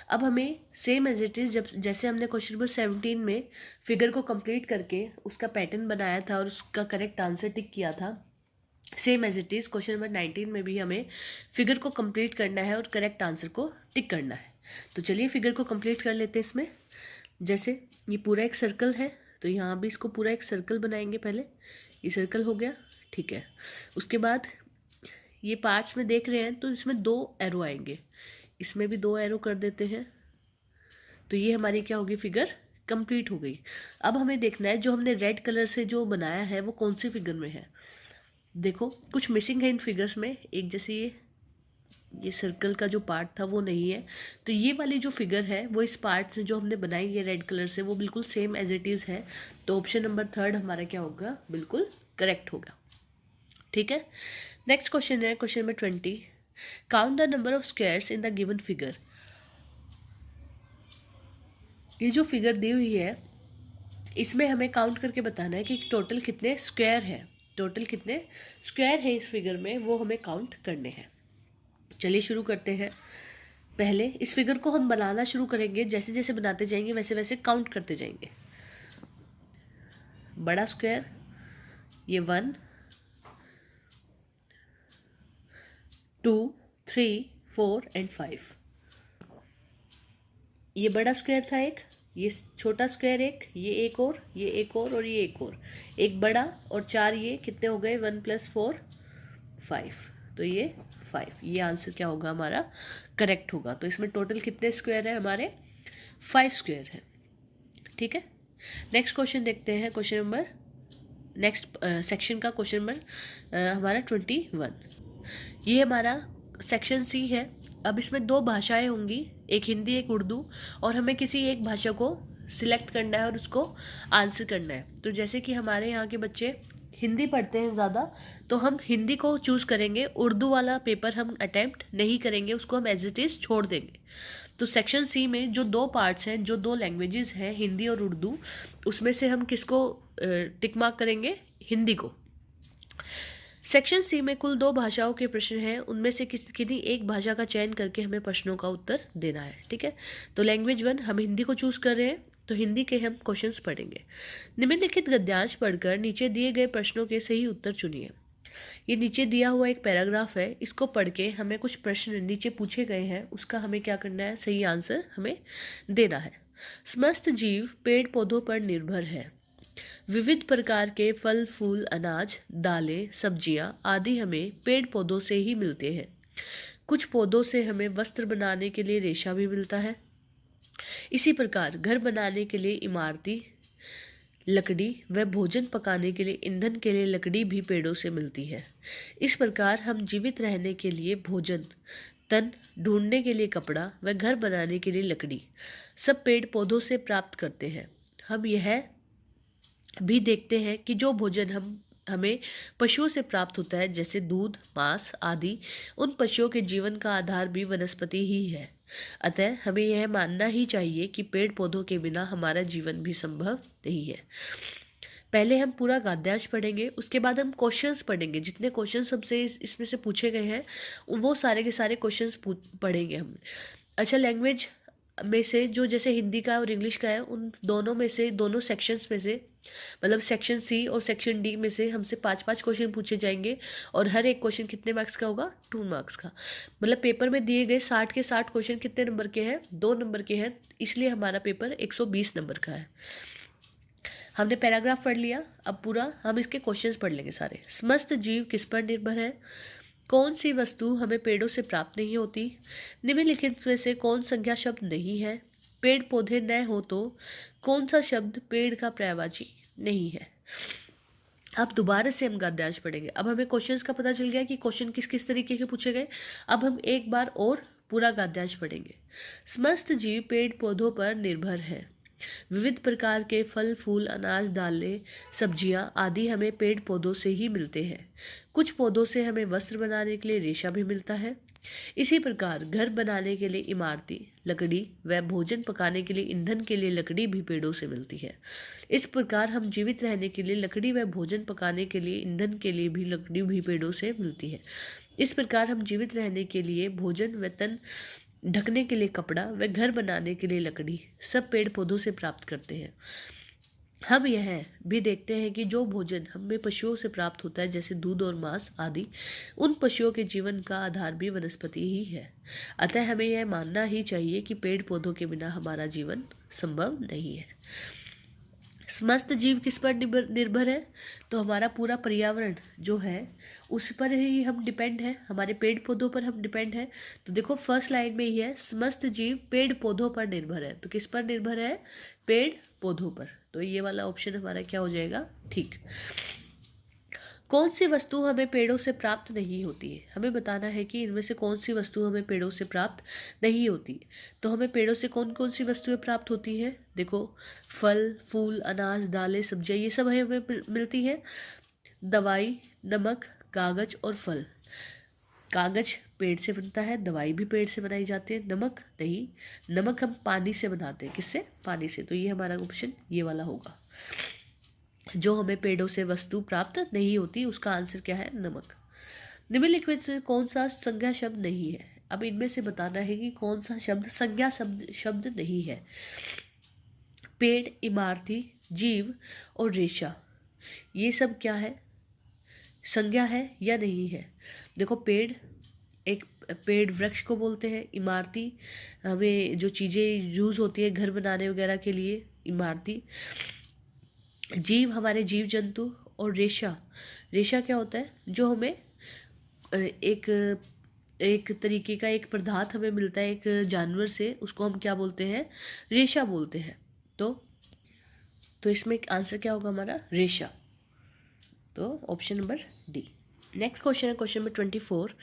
अब हमें सेम एज इट इज़, जैसे हमने क्वेश्चन नंबर 17 में फिगर को कंप्लीट करके उसका पैटर्न बनाया था और उसका करेक्ट आंसर टिक किया था, same as it is question number 19 में भी हमें फिगर को कंप्लीट करना है और करेक्ट आंसर को टिक करना है। तो चलिए फिगर को कंप्लीट कर लेते हैं। इसमें जैसे ये पूरा एक सर्कल है, तो यहाँ भी इसको पूरा एक सर्कल बनाएंगे। पहले ये सर्कल हो गया, ठीक है। उसके बाद ये पार्ट्स में देख रहे हैं तो इसमें 2 एरो आएंगे, इसमें भी 2 एरो कर देते हैं। तो ये हमारी क्या होगी, फिगर कंप्लीट हो गई। अब हमें देखना है जो हमने रेड कलर से जो बनाया है वो कौन सी फिगर में है। देखो कुछ मिसिंग है इन फिगर्स में, एक जैसे ये सर्कल का जो पार्ट था वो नहीं है, तो ये वाली जो फिगर है वो इस पार्ट से जो हमने बनाई है रेड कलर से वो बिल्कुल सेम एज इट इज़ है। तो ऑप्शन नंबर 3 हमारा क्या होगा, बिल्कुल करेक्ट होगा। ठीक है। नेक्स्ट क्वेश्चन है question number 20, count the number of squares in the given figure. ये जो फिगर दी हुई है इसमें हमें काउंट करके बताना है कि टोटल कितने स्क्वायर है, टोटल कितने स्क्वायर है इस फिगर में, वो हमें काउंट करने हैं। चलिए शुरू करते हैं। पहले इस फिगर को हम बनाना शुरू करेंगे, जैसे जैसे बनाते जाएंगे वैसे वैसे काउंट करते जाएंगे। बड़ा स्क्वायर ये 1 2 3 4 एंड 5। ये बड़ा स्क्वायर था एक, ये छोटा स्क्वायर एक, ये एक और, ये एक और ये एक और, एक बड़ा और 4, ये कितने हो गए 1 + 4 5। तो ये 5, ये आंसर क्या होगा हमारा, करेक्ट होगा। तो इसमें टोटल कितने स्क्वायर है हमारे, 5 स्क्वायर है। ठीक है। नेक्स्ट क्वेश्चन देखते हैं, क्वेश्चन नंबर नेक्स्ट सेक्शन का क्वेश्चन नंबर हमारा 21। ये हमारा सेक्शन सी है। अब इसमें 2 भाषाएं होंगी, एक हिंदी एक उर्दू, और हमें किसी एक भाषा को सिलेक्ट करना है और उसको आंसर करना है। तो जैसे कि हमारे यहाँ के बच्चे हिंदी पढ़ते हैं ज़्यादा, तो हम हिंदी को चूज़ करेंगे, उर्दू वाला पेपर हम अटैम्प्ट नहीं करेंगे, उसको हम एज इट इज़ छोड़ देंगे। तो सेक्शन सी में जो 2 पार्ट्स हैं, जो 2 लैंग्वेजेस हैं हिंदी और उर्दू, उसमें से हम किसको टिक मार्क करेंगे, हिंदी को। सेक्शन सी में कुल 2 भाषाओं के प्रश्न हैं, उनमें से किसी एक भाषा का चयन करके हमें प्रश्नों का उत्तर देना है। ठीक है। तो लैंग्वेज 1 हम हिंदी को चूज़ कर रहे हैं, तो हिंदी के हम क्वेश्चंस पढ़ेंगे। निम्नलिखित गद्यांश पढ़कर नीचे दिए गए प्रश्नों के सही उत्तर चुनिए। ये नीचे दिया हुआ एक पैराग्राफ है, इसको पढ़ के हमें कुछ प्रश्न नीचे पूछे गए हैं, उसका हमें क्या करना है, सही आंसर हमें देना है। समस्त जीव पेड़ पौधों पर निर्भर है। विविध प्रकार के फल फूल अनाज दालें सब्जियां आदि हमें पेड़ पौधों से ही मिलते हैं। कुछ पौधों से हमें वस्त्र बनाने के लिए रेशा भी मिलता है। इसी प्रकार घर बनाने के लिए इमारती लकड़ी व भोजन पकाने के लिए ईंधन के लिए लकड़ी भी पेड़ों से मिलती है। इस प्रकार हम जीवित रहने के लिए भोजन, तन ढूंढने के लिए कपड़ा व घर बनाने के लिए लकड़ी सब पेड़ पौधों से प्राप्त करते हैं। हम यह भी देखते हैं कि जो भोजन हमें पशुओं से प्राप्त होता है, जैसे दूध मांस आदि, उन पशुओं के जीवन का आधार भी वनस्पति ही है। अतः हमें यह मानना ही चाहिए कि पेड़ पौधों के बिना हमारा जीवन भी संभव नहीं है। पहले हम पूरा गद्यांश पढ़ेंगे, उसके बाद हम क्वेश्चंस पढ़ेंगे, जितने क्वेश्चंस हमसे इसमें से पूछे गए हैं वो सारे के सारे क्वेश्चंस पढ़ेंगे हम। अच्छा, लैंग्वेज में से जो जैसे हिंदी का और इंग्लिश का है, उन दोनों में से, दोनों सेक्शंस में से, मतलब सेक्शन सी और सेक्शन डी में से हमसे 5-5 क्वेश्चन पूछे जाएंगे, और हर एक क्वेश्चन कितने मार्क्स का होगा, 2 मार्क्स का। मतलब पेपर में दिए गए 60 के 60 क्वेश्चन कितने नंबर के हैं, 2 नंबर के हैं, इसलिए हमारा पेपर 120 नंबर का है। हमने पैराग्राफ पढ़ लिया, अब पूरा हम इसके क्वेश्चंस पढ़ लेंगे सारे। समस्त जीव किस पर निर्भर है? कौन सी वस्तु हमें पेड़ों से प्राप्त नहीं होती? निम्नलिखित में से कौन संज्ञा शब्द नहीं है? पेड़ पौधे न हो तो कौन सा शब्द पेड़ का पर्यायवाची नहीं है? अब दोबारा से हम गद्यांश पढ़ेंगे। अब हमें क्वेश्चंस का पता चल गया कि क्वेश्चन किस किस तरीके के पूछे गए। अब हम एक बार और पूरा गद्यांश पढ़ेंगे। समस्त जीव पेड़ पौधों पर निर्भर है। विविध प्रकार के फल फूल अनाज दालें सब्जियां आदि हमें पेड़ पौधों से ही मिलते हैं। कुछ पौधों से हमें वस्त्र बनाने के लिए रेशा भी मिलता है। इसी प्रकार घर बनाने के लिए इमारती लकड़ी व भोजन पकाने के लिए ईंधन के लिए लकड़ी भी पेड़ों से मिलती है। इस प्रकार हम जीवित रहने के लिए लकड़ी व भोजन पकाने के लिए ईंधन के लिए भी लकड़ी भी पेड़ों से मिलती है। इस प्रकार हम जीवित रहने के लिए भोजन व तन ढकने के लिए कपड़ा व घर बनाने के लिए लकड़ी सब पेड़ पौधों से प्राप्त करते हैं। हम यह भी देखते हैं कि जो भोजन हमें पशुओं से प्राप्त होता है, जैसे दूध और मांस आदि, उन पशुओं के जीवन का आधार भी वनस्पति ही है। अतः हमें यह मानना ही चाहिए कि पेड़ पौधों के बिना हमारा जीवन संभव नहीं है। समस्त जीव किस पर निर्भर है? तो हमारा पूरा पर्यावरण जो है उस पर ही हम डिपेंड है, हमारे पेड़ पौधों पर हम डिपेंड है। तो देखो फर्स्ट लाइन में ही है, समस्त जीव पेड़ पौधों पर निर्भर है। तो किस पर निर्भर है? पेड़ पौधों पर। तो ये वाला ऑप्शन हमारा क्या हो जाएगा? ठीक। कौन सी वस्तु हमें पेड़ों से प्राप्त नहीं होती है? हमें बताना है कि इनमें से कौन सी वस्तु हमें पेड़ों से प्राप्त नहीं होती। तो हमें पेड़ों से कौन कौन सी वस्तुएं प्राप्त होती हैं? देखो, फल, फूल, अनाज, दालें, सब्जियां, ये सब हमें मिलती है। दवाई, नमक, कागज और फल। कागज पेड़ से बनता है, दवाई भी पेड़ से बनाई जाती है, नमक नहीं। नमक हम पानी से बनाते हैं। किससे? पानी से। तो ये हमारा ऑप्शन ये वाला होगा। जो हमें पेड़ों से वस्तु प्राप्त नहीं होती, उसका आंसर क्या है? नमक। निम्नलिखित से कौन सा संज्ञा शब्द नहीं है? अब इनमें से बताना है कि कौन सा शब्द संज्ञा शब्द नहीं है। पेड़, इमारती, जीव और रेशा, ये सब क्या है? संज्ञा है या नहीं है? देखो, पेड़, एक पेड़ वृक्ष को बोलते हैं। इमारती, हमें जो चीज़ें यूज़ होती है घर बनाने वगैरह के लिए, इमारती। जीव, हमारे जीव जंतु। और रेशा, रेशा क्या होता है? जो हमें एक एक तरीके का एक पदार्थ हमें मिलता है एक जानवर से, उसको हम क्या बोलते हैं? रेशा बोलते हैं। तो इसमें आंसर क्या होगा हमारा? रेशा। तो option number D. Next question है क्वेश्चन नंबर 24।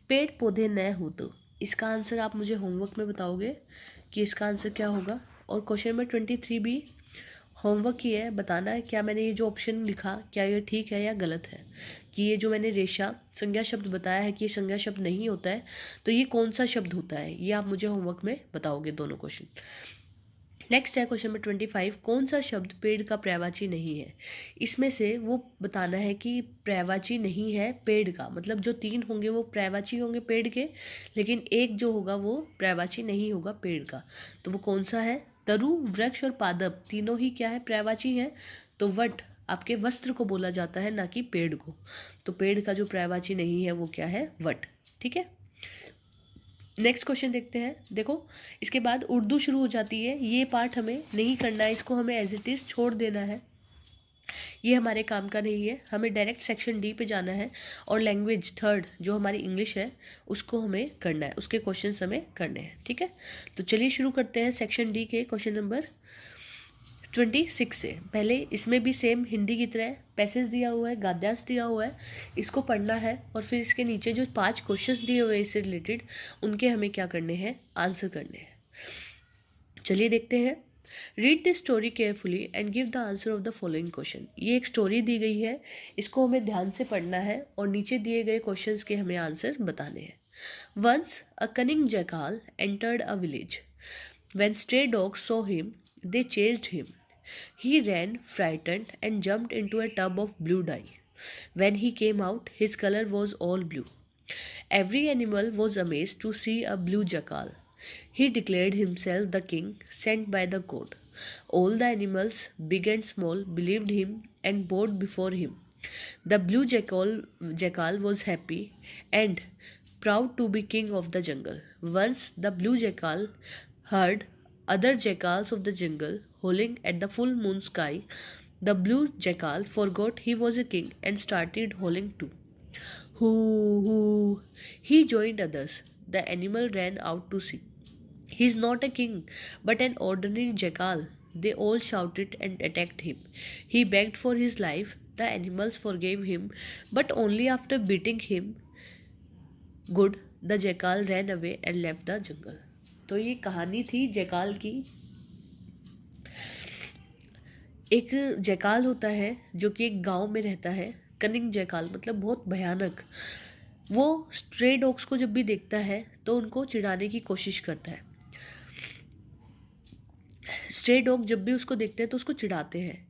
पेड़ पौधे न हो तो इसका आंसर आप मुझे होमवर्क में बताओगे कि इसका आंसर क्या होगा। और क्वेश्चन नंबर 23 भी होमवर्क ही है, बताना है क्या मैंने ये जो ऑप्शन लिखा क्या ये ठीक है या गलत है, कि ये जो मैंने रेशा संज्ञा शब्द बताया है कि ये संज्ञा शब्द नहीं होता है, तो ये कौन सा शब्द होता है, ये आप मुझे होमवर्क में बताओगे दोनों क्वेश्चन। नेक्स्ट है क्वेश्चन नंबर 25। कौन सा शब्द पेड़ का पर्यायवाची नहीं है? इसमें से वो बताना है कि पर्यायवाची नहीं है पेड़ का, मतलब जो 3 होंगे वो पर्यायवाची होंगे पेड़ के, लेकिन एक जो होगा वो पर्यायवाची नहीं होगा पेड़ का। तो वो कौन सा है? तरु, वृक्ष और पादप तीनों ही क्या है? पर्यायवाची है। तो वट आपके वस्त्र को बोला जाता है, ना कि पेड़ को। तो पेड़ का जो पर्यायवाची नहीं है वो क्या है? वट। ठीक है। नेक्स्ट क्वेश्चन देखते हैं। देखो, इसके बाद उर्दू शुरू हो जाती है। ये पार्ट हमें नहीं करना है, इसको हमें एज इट इज़ छोड़ देना है, ये हमारे काम का नहीं है। हमें डायरेक्ट सेक्शन डी पे जाना है और लैंग्वेज थर्ड जो हमारी इंग्लिश है उसको हमें करना है, उसके क्वेश्चंस हमें करने हैं। ठीक है, तो चलिए शुरू करते हैं सेक्शन डी के क्वेश्चन नंबर 26 से। पहले इसमें भी सेम हिंदी की तरह पैसेज दिया हुआ है, गद्यांश दिया हुआ है, इसको पढ़ना है और फिर इसके नीचे जो 5 क्वेश्चंस दिए हुए हैं इससे रिलेटेड, उनके हमें क्या करने हैं? आंसर करने हैं। चलिए देखते हैं। Read the story carefully and give the answer of the following question. ये एक स्टोरी दी गई है, इसको हमें ध्यान से पढ़ना है और नीचे दिए गए क्वेश्चंस के हमें आंसर बताने हैं। Once a cunning jackal entered a village. When stray dogs saw him, they chased him. He ran, frightened, and jumped into a tub of blue dye. When he came out, his color was all blue. Every animal was amazed to see a blue jackal. He declared himself the king sent by the god. All the animals, big and small, believed him and bowed before him. The blue jackal was happy and proud to be king of the jungle. Once the blue jackal heard other jackals of the jungle howling at the full moon sky. The blue jackal forgot he was a king and started howling too. Hoo, hoo. He joined others. The animal ran out to see. He is not a king, but an ordinary jackal. They all shouted and attacked him. He begged for his life. The animals forgave him, but only after beating him good. The jackal ran away and left the jungle. तो ये कहानी थी jackal की। एक jackal होता है जो कि एक गांव में रहता है, कनिंग जैकाल मतलब बहुत भयानक। वो स्ट्रे डॉग्स को जब भी देखता है तो उनको चिढ़ाने की कोशिश करता है। स्ट्रे डॉग जब भी उसको देखते हैं तो उसको चिढ़ाते हैं।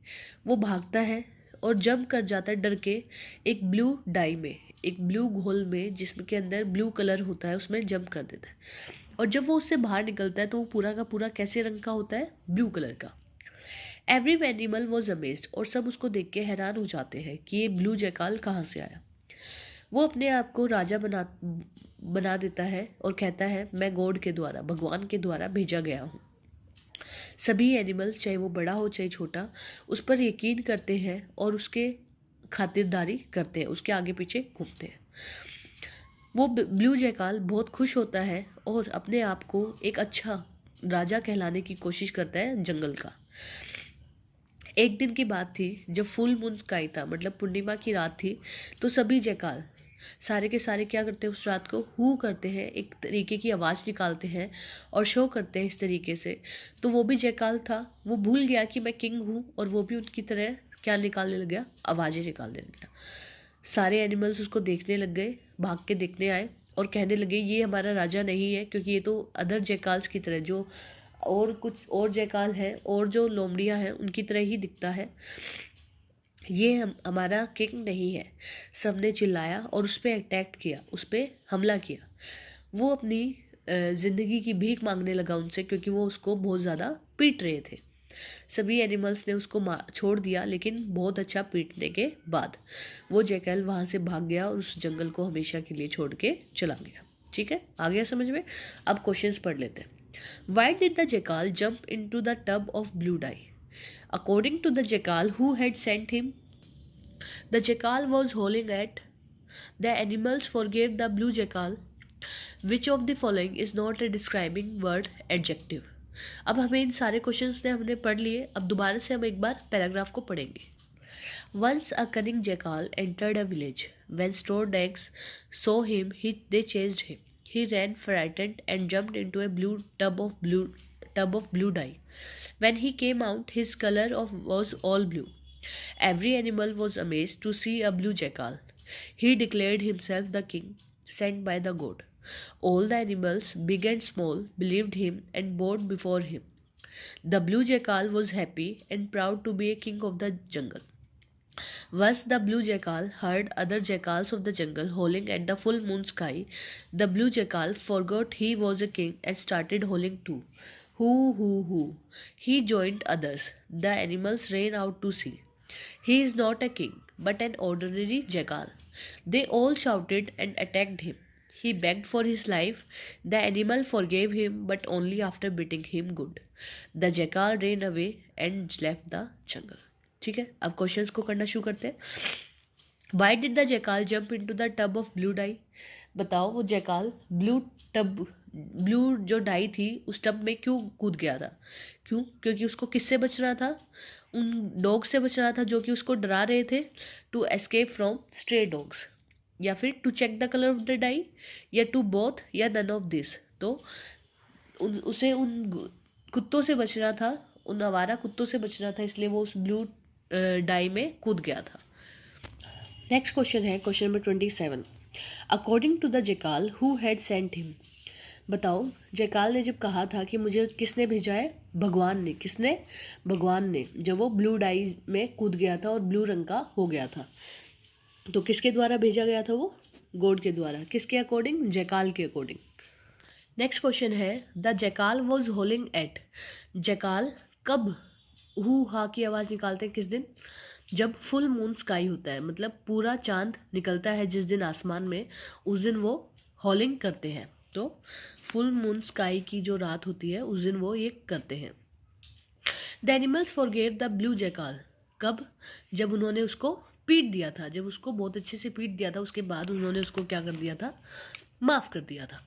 वो भागता है और जंप कर जाता है डर के एक ब्लू डाई में, एक ब्लू घोल में जिसमें के अंदर ब्लू कलर होता है, उसमें जंप कर देता है। और जब वो उससे बाहर निकलता है तो वो पूरा का पूरा कैसे रंग का होता है? ब्लू कलर का। एवरी एनिमल वॉज अमेज्ड, और सब उसको देख के हैरान हो जाते हैं कि ये ब्लू जैकाल कहाँ से आया। वो अपने आप को राजा बना देता है और कहता है मैं गॉड के द्वारा, भगवान के द्वारा भेजा गया हूँ। सभी एनिमल, चाहे वो बड़ा हो चाहे छोटा, उस पर यकीन करते हैं और उसके खातिरदारी करते हैं, उसके आगे पीछे घूमते हैं। वो ब्लू जैकाल बहुत खुश होता है और अपने आप को एक अच्छा राजा कहलाने की कोशिश करता है जंगल का। एक दिन की बात थी जब फुल मून स्काई था, मतलब पूर्णिमा की रात थी। तो सभी जैकाल सारे के सारे क्या करते हैं, उस रात को हू करते हैं, एक तरीके की आवाज़ निकालते हैं और शो करते हैं इस तरीके से। तो वो भी जयकाल था, वो भूल गया कि मैं किंग हूँ और वो भी उनकी तरह क्या निकालने लग गया, आवाज़ें निकालने लग गया। सारे एनिमल्स उसको देखने लग गए, भाग के देखने आए और कहने लगे ये हमारा राजा नहीं है, क्योंकि ये तो अदर जयकाल्स की तरह, जो और कुछ और जयकाल हैं और जो लोमड़ियाँ हैं उनकी तरह ही दिखता है, ये हमारा किंग नहीं है। सबने चिल्लाया और उस पर अटैक किया, उस पर हमला किया। वो अपनी ज़िंदगी की भीख मांगने लगा उनसे, क्योंकि वो उसको बहुत ज़्यादा पीट रहे थे। सभी एनिमल्स ने उसको छोड़ दिया, लेकिन बहुत अच्छा पीटने के बाद वो जैकल वहाँ से भाग गया और उस जंगल को हमेशा के लिए छोड़ के चला गया। ठीक है, आ गया समझ में। अब क्वेश्चंस पढ़ लेते हैं। Why did the jackal jump into the tub of blue die? According to the jackal who had sent him, the jackal was howling at the animals forgave the blue jackal. Which of the following is not a describing word adjective? अब हमें इन सारे questions ने हमने पढ़ लिए। अब दोबारा से हम एक बार पैराग्राफ को पढ़ेंगे। Once a cunning jackal entered a village. When stored eggs saw him, they chased him. He ran frightened and jumped into a tub of blue dye. When he came out, his color was all blue. Every animal was amazed to see a blue jackal. He declared himself the king, sent by the god. All the animals, big and small, believed him and bowed before him. The blue jackal was happy and proud to be a king of the jungle. Once the blue jackal heard other jackals of the jungle howling at the full moon sky. The blue jackal forgot he was a king and started howling too. Hoo, hoo, hoo. He joined others. The animals ran out to see. He is not a king, but an ordinary jackal. They all shouted and attacked him. He begged for his life. The animal forgave him, but only after beating him good. The jackal ran away and left the jungle. ठीक है, अब questions को करना शुरू करते हैं। Why did the jackal jump into the tub of blue die? बताओ वो जैकाल ब्लू जो डाई थी उस टब में क्यों कूद गया था? क्यों? क्योंकि उसको किससे बचना था? उन डॉग से बचना था जो कि उसको डरा रहे थे। To escape from stray dogs, या फिर to check the colour of the die, या टू बोथ, या नन ऑफ दिस। तो उसे उन कुत्तों से बचना था, उन आवारा कुत्तों से बचना था, इसलिए वो उस ब्लू डाई में कूद गया था। नेक्स्ट क्वेश्चन है question number 27। According to the jackal who had sent him? बताओ जैकाल ने जब कहा था कि मुझे किसने भेजा है? भगवान ने। किसने? भगवान ने। जब वो ब्लू डाई में कूद गया था और ब्लू रंग का हो गया था, तो किसके द्वारा भेजा गया था? वो गॉड के द्वारा। किसके अकॉर्डिंग? जैकाल के अकॉर्डिंग। नेक्स्ट क्वेश्चन है the jackal was howling at? जैकाल कब हु हा की आवाज़ निकालते हैं? किस दिन? जब फुल मून स्काई होता है, मतलब पूरा चांद निकलता है जिस दिन आसमान में, उस दिन वो हॉलिंग करते हैं। तो फुल मून स्काई की जो रात होती है उस दिन वो ये करते हैं। The animals forgave the blue jackal. कब? जब उन्होंने उसको पीट दिया था, जब उसको बहुत अच्छे से पीट दिया था, उसके बाद उन्होंने उसको क्या कर दिया था? माफ़ कर दिया था।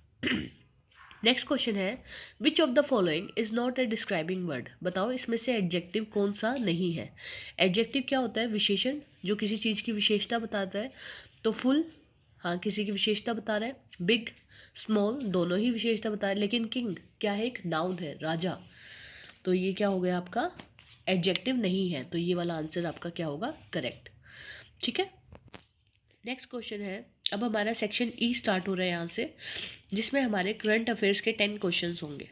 नेक्स्ट क्वेश्चन है which of the following is not a describing word? बताओ इसमें से एडजेक्टिव कौन सा नहीं है? एडजेक्टिव क्या होता है? विशेषण, जो किसी चीज़ की विशेषता बताता है। तो फुल, हाँ, किसी की विशेषता बता रहा है। बिग, स्मॉल, दोनों ही विशेषता बता रहे हैं। लेकिन किंग क्या है? एक नाउन है, राजा। तो ये क्या हो गया आपका? एडजेक्टिव नहीं है। तो ये वाला आंसर आपका क्या होगा? करेक्ट। ठीक है, नेक्स्ट क्वेश्चन है, अब हमारा सेक्शन ई स्टार्ट हो रहा है यहाँ से, जिसमें हमारे करंट अफेयर्स के 10 क्वेश्चंस होंगे।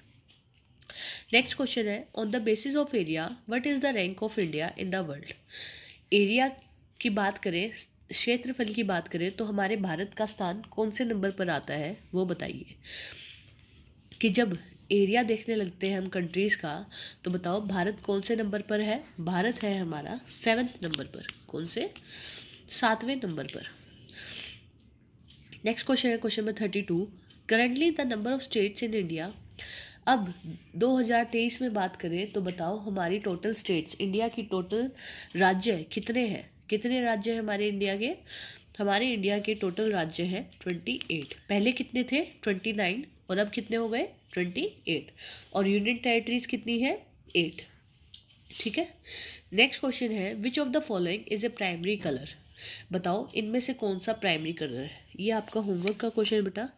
नेक्स्ट क्वेश्चन है on the basis of area what is the rank of India in the world? Area की बात करें, क्षेत्रफल की बात करें, तो हमारे भारत का स्थान कौन से नंबर पर आता है वो बताइए। कि जब एरिया देखने लगते हैं हम कंट्रीज़ का, तो बताओ भारत कौन से नंबर पर है? भारत है हमारा 7वें नंबर पर। कौन से? 7वें नंबर पर। नेक्स्ट क्वेश्चन है question number 32। Currently the number of states in India अब 2023 में बात करें तो बताओ हमारी टोटल स्टेट्स, इंडिया की टोटल राज्य कितने हैं? कितने राज्य हैं हमारे इंडिया के? हमारे इंडिया के टोटल राज्य हैं 28। पहले कितने थे? 29, और अब कितने हो गए? 28। और यूनियन टेरिटरीज कितनी है? 8। ठीक है। नेक्स्ट क्वेश्चन है, which of the following is a primary colour? बताओ इनमें से कौन सा प्राइमरी कलर है? ये आपका होमवर्क का क्वेश्चन है बेटा,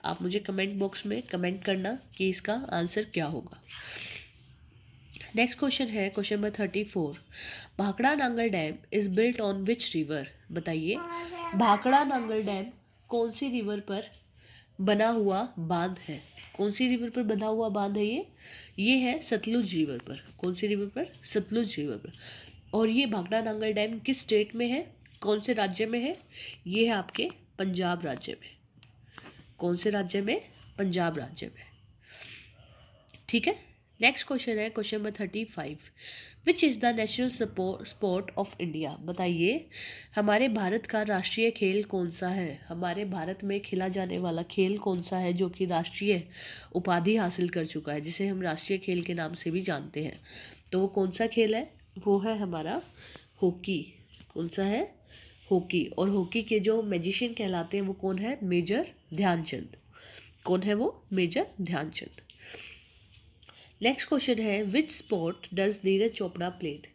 आप मुझे कमेंट बॉक्स में कमेंट करना कि इसका आंसर क्या होगा। नेक्स्ट क्वेश्चन है question number 34, Bhakra Nangal dam is built on which river? बताइए भाखड़ा नांगल डैम कौन सी रिवर पर बना हुआ बांध है? कौन सी रिवर पर बना हुआ बांध है ये है सतलुज रिवर पर। कौन सी रिवर पर? सतलुज रिवर पर। और ये भाखड़ा नांगल डैम किस स्टेट में है? कौन से राज्य में है? ये है आपके पंजाब राज्य में। कौन से राज्य में? पंजाब राज्य में। ठीक है। नेक्स्ट क्वेश्चन है question number 35, which is the national sport of India? बताइए हमारे भारत का राष्ट्रीय खेल कौन सा है? हमारे भारत में खेला जाने वाला खेल कौन सा है जो कि राष्ट्रीय उपाधि हासिल कर चुका है, जिसे हम राष्ट्रीय खेल के नाम से भी जानते हैं? तो वो कौन सा खेल है? वो है हमारा हॉकी। कौन सा है? हॉकी। और हॉकी के जो मैजिशियन कहलाते हैं वो कौन है? मेजर ध्यानचंद। कौन है वो? मेजर ध्यानचंद। नेक्स्ट क्वेश्चन है, which sport does Neeraj Chopra played?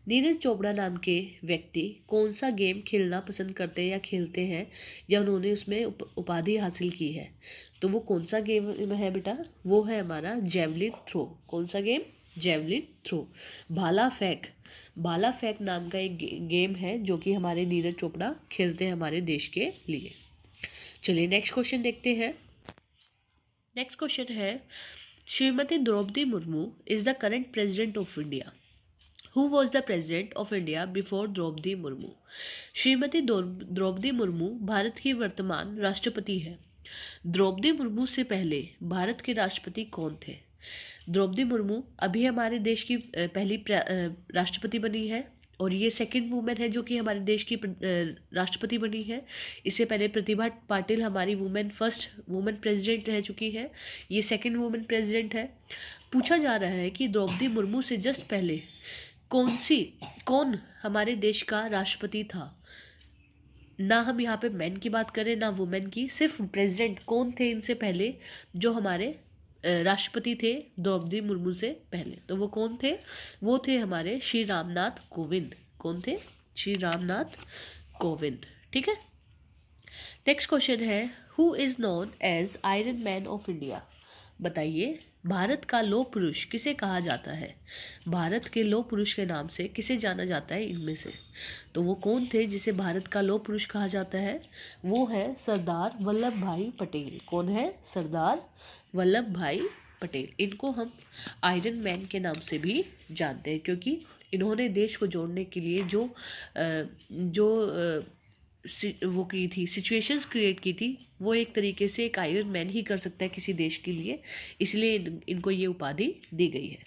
Neeraj Chopra नाम के व्यक्ति कौन सा गेम खेलना पसंद करते हैं या खेलते हैं या उन्होंने उसमें उपाधि हासिल की है? तो वो कौन सा गेम है बेटा? वो है हमारा जेवलिन थ्रो। कौन सा गेम? Javelin throw. भाला फेंक। भाला फेंक नाम का एक गेम है जो कि हमारे नीरज चोपड़ा खेलते हैं हमारे देश के लिए। चलिए नेक्स्ट क्वेश्चन देखते हैं। नेक्स्ट क्वेश्चन है, Shrimati Draupadi Murmu is the current president of India. Who was the president of India before Draupadi Murmu? Shrimati Draupadi Murmu Bharat की वर्तमान राष्ट्रपति है। द्रौपदी मुर्मू से पहले भारत के राष्ट्रपति कौन थे? द्रौपदी मुर्मू अभी हमारे देश की पहली राष्ट्रपति बनी है, और ये सेकंड वुमेन है जो कि हमारे देश की राष्ट्रपति बनी है। इससे पहले प्रतिभा पाटिल हमारी फर्स्ट वुमेन प्रेसिडेंट रह चुकी है। ये सेकंड वुमेन प्रेसिडेंट है। पूछा जा रहा है कि द्रौपदी मुर्मू से जस्ट पहले कौन हमारे देश का राष्ट्रपति था? ना हम यहाँ पे मैन की बात करें ना वुमेन की, सिर्फ प्रेसिडेंट कौन थे इनसे पहले जो हमारे राष्ट्रपति थे द्रौपदी मुर्मू से पहले? तो वो कौन थे? वो थे हमारे श्री रामनाथ कोविंद। कौन थे? श्री रामनाथ कोविंद। ठीक है। नेक्स्ट क्वेश्चन है, who is known as iron man of India? बताइए भारत का लौह पुरुष किसे कहा जाता है? भारत के लौह पुरुष के नाम से किसे जाना जाता है इनमें से? तो वो कौन थे जिसे भारत का लौह पुरुष कहा जाता है? वो है सरदार वल्लभ भाई पटेल। कौन है? सरदार वल्लभ भाई पटेल। इनको हम आयरन मैन के नाम से भी जानते हैं क्योंकि इन्होंने देश को जोड़ने के लिए वो की थी, सिचुएशंस क्रिएट की थी, वो एक तरीके से एक आयरन मैन ही कर सकता है किसी देश के लिए, इसलिए इनको ये उपाधि दी गई है।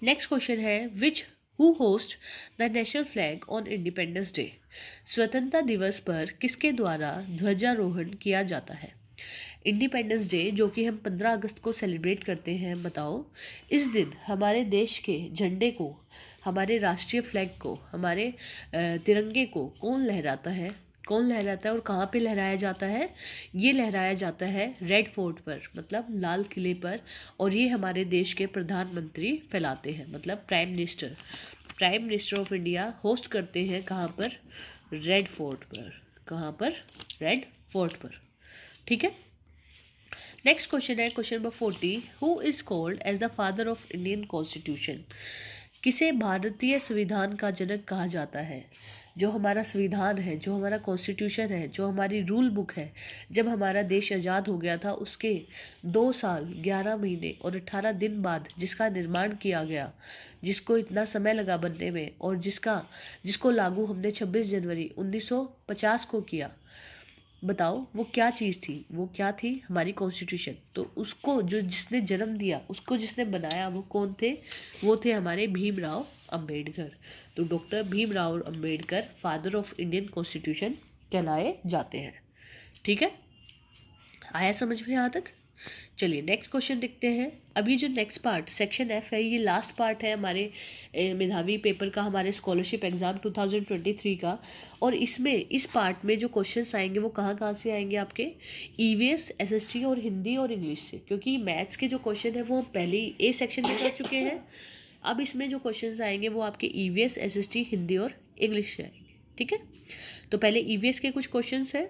नेक्स्ट क्वेश्चन है, which who host the national flag on independence day? स्वतंत्रता दिवस पर किसके द्वारा ध्वजारोहण किया जाता है? इंडिपेंडेंस डे जो कि हम 15 अगस्त को सेलिब्रेट करते हैं, बताओ इस दिन हमारे देश के झंडे को, हमारे राष्ट्रीय फ्लैग को, हमारे तिरंगे को कौन लहराता है? कौन लहराता है और कहाँ पे लहराया जाता है? ये लहराया जाता है रेड फोर्ट पर, मतलब लाल किले पर, और ये हमारे देश के प्रधानमंत्री फैलाते हैं, मतलब prime minister of India host करते हैं। कहाँ पर? रेड फोर्ट पर। कहाँ पर? रेड फोर्ट पर। ठीक है। नेक्स्ट क्वेश्चन है question number 40, who is called as the father of Indian constitution? किसे भारतीय संविधान का जनक कहा जाता है? जो हमारा संविधान है, जो हमारा कॉन्स्टिट्यूशन है, जो हमारी रूल बुक है, जब हमारा देश आज़ाद हो गया था उसके 2 साल 11 महीने और 18 दिन बाद जिसका निर्माण किया गया, जिसको इतना समय लगा बनने में, और जिसको लागू हमने 26 जनवरी 1950 को किया, बताओ वो क्या चीज़ थी? वो क्या थी? हमारी कॉन्स्टिट्यूशन। तो उसको जिसने जन्म दिया, उसको जिसने बनाया, वो कौन थे? वो थे हमारे भीमराव अंबेडकर। तो doctor Bhimrao Ambedkar father of Indian constitution कहलाए जाते हैं। ठीक है, आया समझ में यहाँ तक? चलिए नेक्स्ट क्वेश्चन देखते हैं। अभी जो नेक्स्ट पार्ट सेक्शन एफ है, ये लास्ट पार्ट है हमारे मेधावी पेपर का, हमारे स्कॉलरशिप एग्ज़ाम 2023 का। और इसमें इस पार्ट में जो क्वेश्चंस आएंगे वो कहाँ कहाँ से आएंगे, आपके ईवीएस, एसएसटी और हिंदी और इंग्लिश से। क्योंकि मैथ्स के जो क्वेश्चन है वो हम पहले ही ए सेक्शन में कर चुके हैं। अब इसमें जो क्वेश्चंस आएंगे वो आपके ईवीएस, एसएसटी, हिंदी और इंग्लिश से आएंगे। ठीक है, तो पहले ईवीएस के कुछ क्वेश्चंस हैं।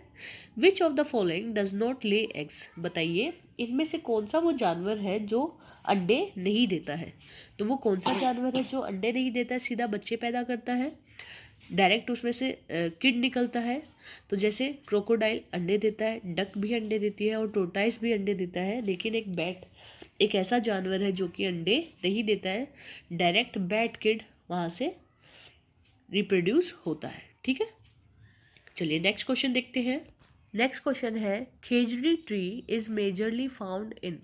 Which of the following does not lay eggs, बताइए इनमें से कौन सा वो जानवर है जो अंडे नहीं देता है। तो वो कौन सा जानवर है जो अंडे नहीं देता है, सीधा बच्चे पैदा करता है, डायरेक्ट उसमें से किड निकलता है। तो जैसे क्रोकोडाइल अंडे देता है, डक भी अंडे देती है और टोर्टाइस भी अंडे देता है। लेकिन एक बैट एक ऐसा जानवर है जो कि अंडे नहीं देता है, डायरेक्ट बैट किड वहाँ से रिप्रोड्यूस होता है। ठीक है, चलिए नेक्स्ट क्वेश्चन देखते हैं। नेक्स्ट क्वेश्चन है खेजड़ी tree is majorly found in,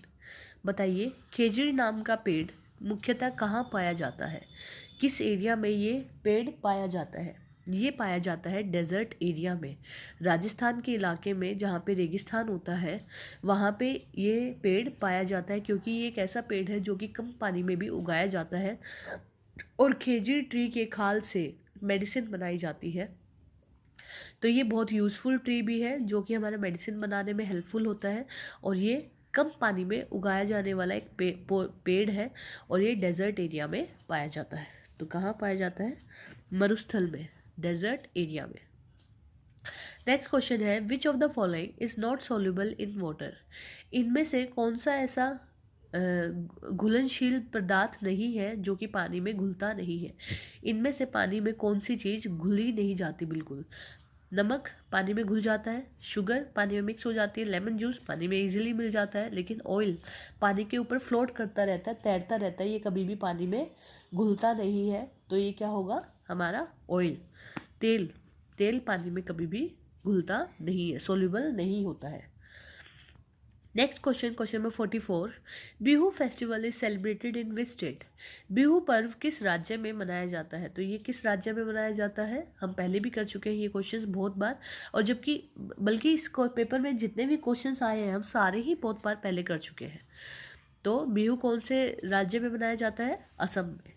बताइए खेजड़ी नाम का पेड़ मुख्यतः कहाँ पाया जाता है, किस एरिया में ये पेड़ पाया जाता है। ये पाया जाता है डेजर्ट एरिया में, राजस्थान के इलाके में जहाँ पे रेगिस्तान होता है वहाँ पे ये पेड़ पाया जाता है। क्योंकि ये एक ऐसा पेड़ है जो कि कम पानी में भी उगाया जाता है और खेजड़ी ट्री के खाल से मेडिसिन बनाई जाती है। तो ये बहुत यूज़फुल ट्री भी है जो कि हमारा मेडिसिन बनाने में हेल्पफुल होता है। और ये कम पानी में उगाया जाने वाला एक पेड़ है और ये डेजर्ट एरिया में पाया जाता है। तो कहाँ पाया जाता है, मरुस्थल में, डेजर्ट एरिया में। नेक्स्ट क्वेश्चन है which of the following is not soluble in water, इनमें से कौन सा ऐसा घुलनशील पदार्थ नहीं है जो कि पानी में घुलता नहीं है। इनमें से पानी में कौन सी चीज़ घुली नहीं जाती बिल्कुल। नमक पानी में घुल जाता है, शुगर पानी में मिक्स हो जाती है, लेमन जूस पानी में इजीली मिल जाता है, लेकिन ऑयल पानी के ऊपर फ्लोट करता रहता है, तैरता रहता है, ये कभी भी पानी में घुलता नहीं है। तो ये क्या होगा हमारा ऑयल, तेल। तेल पानी में कभी भी घुलता नहीं है, सोल्यूबल नहीं होता है। Next question, question number 44, Bihu festival is celebrated in which state, Bihu पर्व किस राज्य में मनाया जाता है। तो ये किस राज्य में मनाया जाता है, हम पहले भी कर चुके हैं ये क्वेश्चंस बहुत बार। और जबकि बल्कि इस पेपर में जितने भी क्वेश्चंस आए हैं हम सारे ही बहुत बार पहले कर चुके हैं। तो बिहू कौन से राज्य में मनाया जाता है, असम में।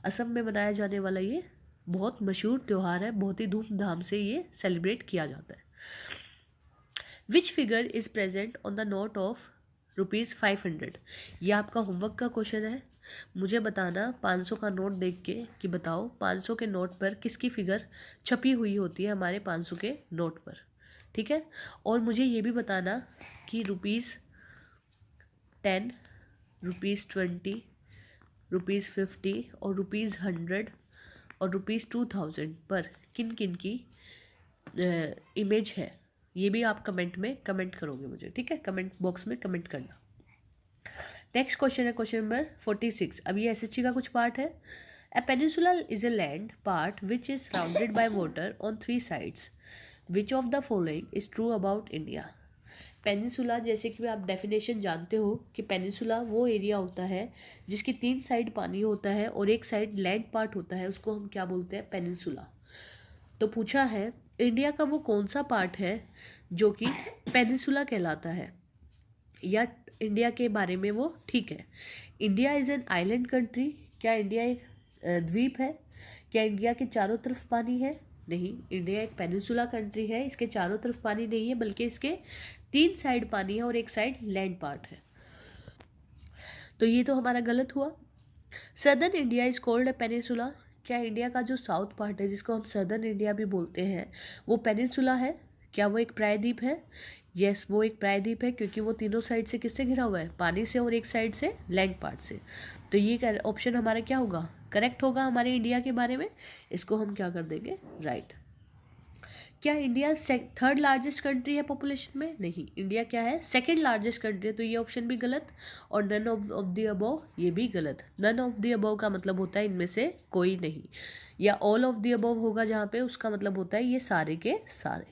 असम में मनाया जाने वाला ये बहुत मशहूर त्यौहार है, बहुत ही धूमधाम से ये सेलिब्रेट किया जाता है। Which figure is present on the note of ₹500, ये आपका होमवर्क का क्वेश्चन है। मुझे बताना 500 का नोट देख के कि बताओ 500 के नोट पर किसकी फिगर छपी हुई होती है हमारे 500 के नोट पर। ठीक है, और मुझे ये भी बताना कि ₹10, ₹20, ₹50 और ₹100 और ₹2000 पर किन किन की इमेज है। ये भी आप कमेंट में कमेंट करोगे मुझे, ठीक है, कमेंट बॉक्स में कमेंट करना। नेक्स्ट क्वेश्चन है क्वेश्चन नंबर 46। अब ये एसएसटी का कुछ पार्ट है। अ peninsula is a land part which is surrounded by water on 3 sides, which of the following is true about India. Peninsula, जैसे कि आप डेफिनेशन जानते हो कि पेनिनसुला वो एरिया होता है जिसकी 3 साइड पानी होता है और एक साइड लैंड पार्ट होता है, उसको हम क्या बोलते हैं, पेनिनसुला। तो पूछा है इंडिया का वो कौन सा पार्ट है जो कि पेनिनसुला कहलाता है, या इंडिया के बारे में वो ठीक है। India is an island country, क्या इंडिया एक द्वीप है, क्या इंडिया के चारों तरफ पानी है, नहीं, इंडिया एक पेनिनसुला कंट्री है, इसके चारों तरफ पानी नहीं है बल्कि इसके 3 साइड पानी है और एक साइड लैंड पार्ट है। तो ये तो हमारा गलत हुआ। Southern India is called a peninsula, क्या इंडिया का जो साउथ पार्ट है जिसको हम सदर्न इंडिया भी बोलते हैं वो पेनिनसुला है, क्या वो एक प्रायद्वीप है। यस, वो एक प्रायद्वीप है क्योंकि वो तीनों साइड से किससे घिरा हुआ है, पानी से, और एक साइड से लैंड पार्ट से। तो ये ऑप्शन हमारा क्या होगा, करेक्ट होगा हमारे इंडिया के बारे में। इसको हम क्या कर देंगे, राइट। क्या इंडिया 3rd लार्जेस्ट कंट्री है पॉपुलेशन में, नहीं, इंडिया क्या है, 2nd लार्जेस्ट कंट्री है। तो ये ऑप्शन भी गलत, और नन ऑफ द अबव ये भी गलत। नन ऑफ द अबव का मतलब होता है इनमें से कोई नहीं, या ऑल ऑफ द अबव होगा जहाँ पे, उसका मतलब होता है ये सारे के सारे।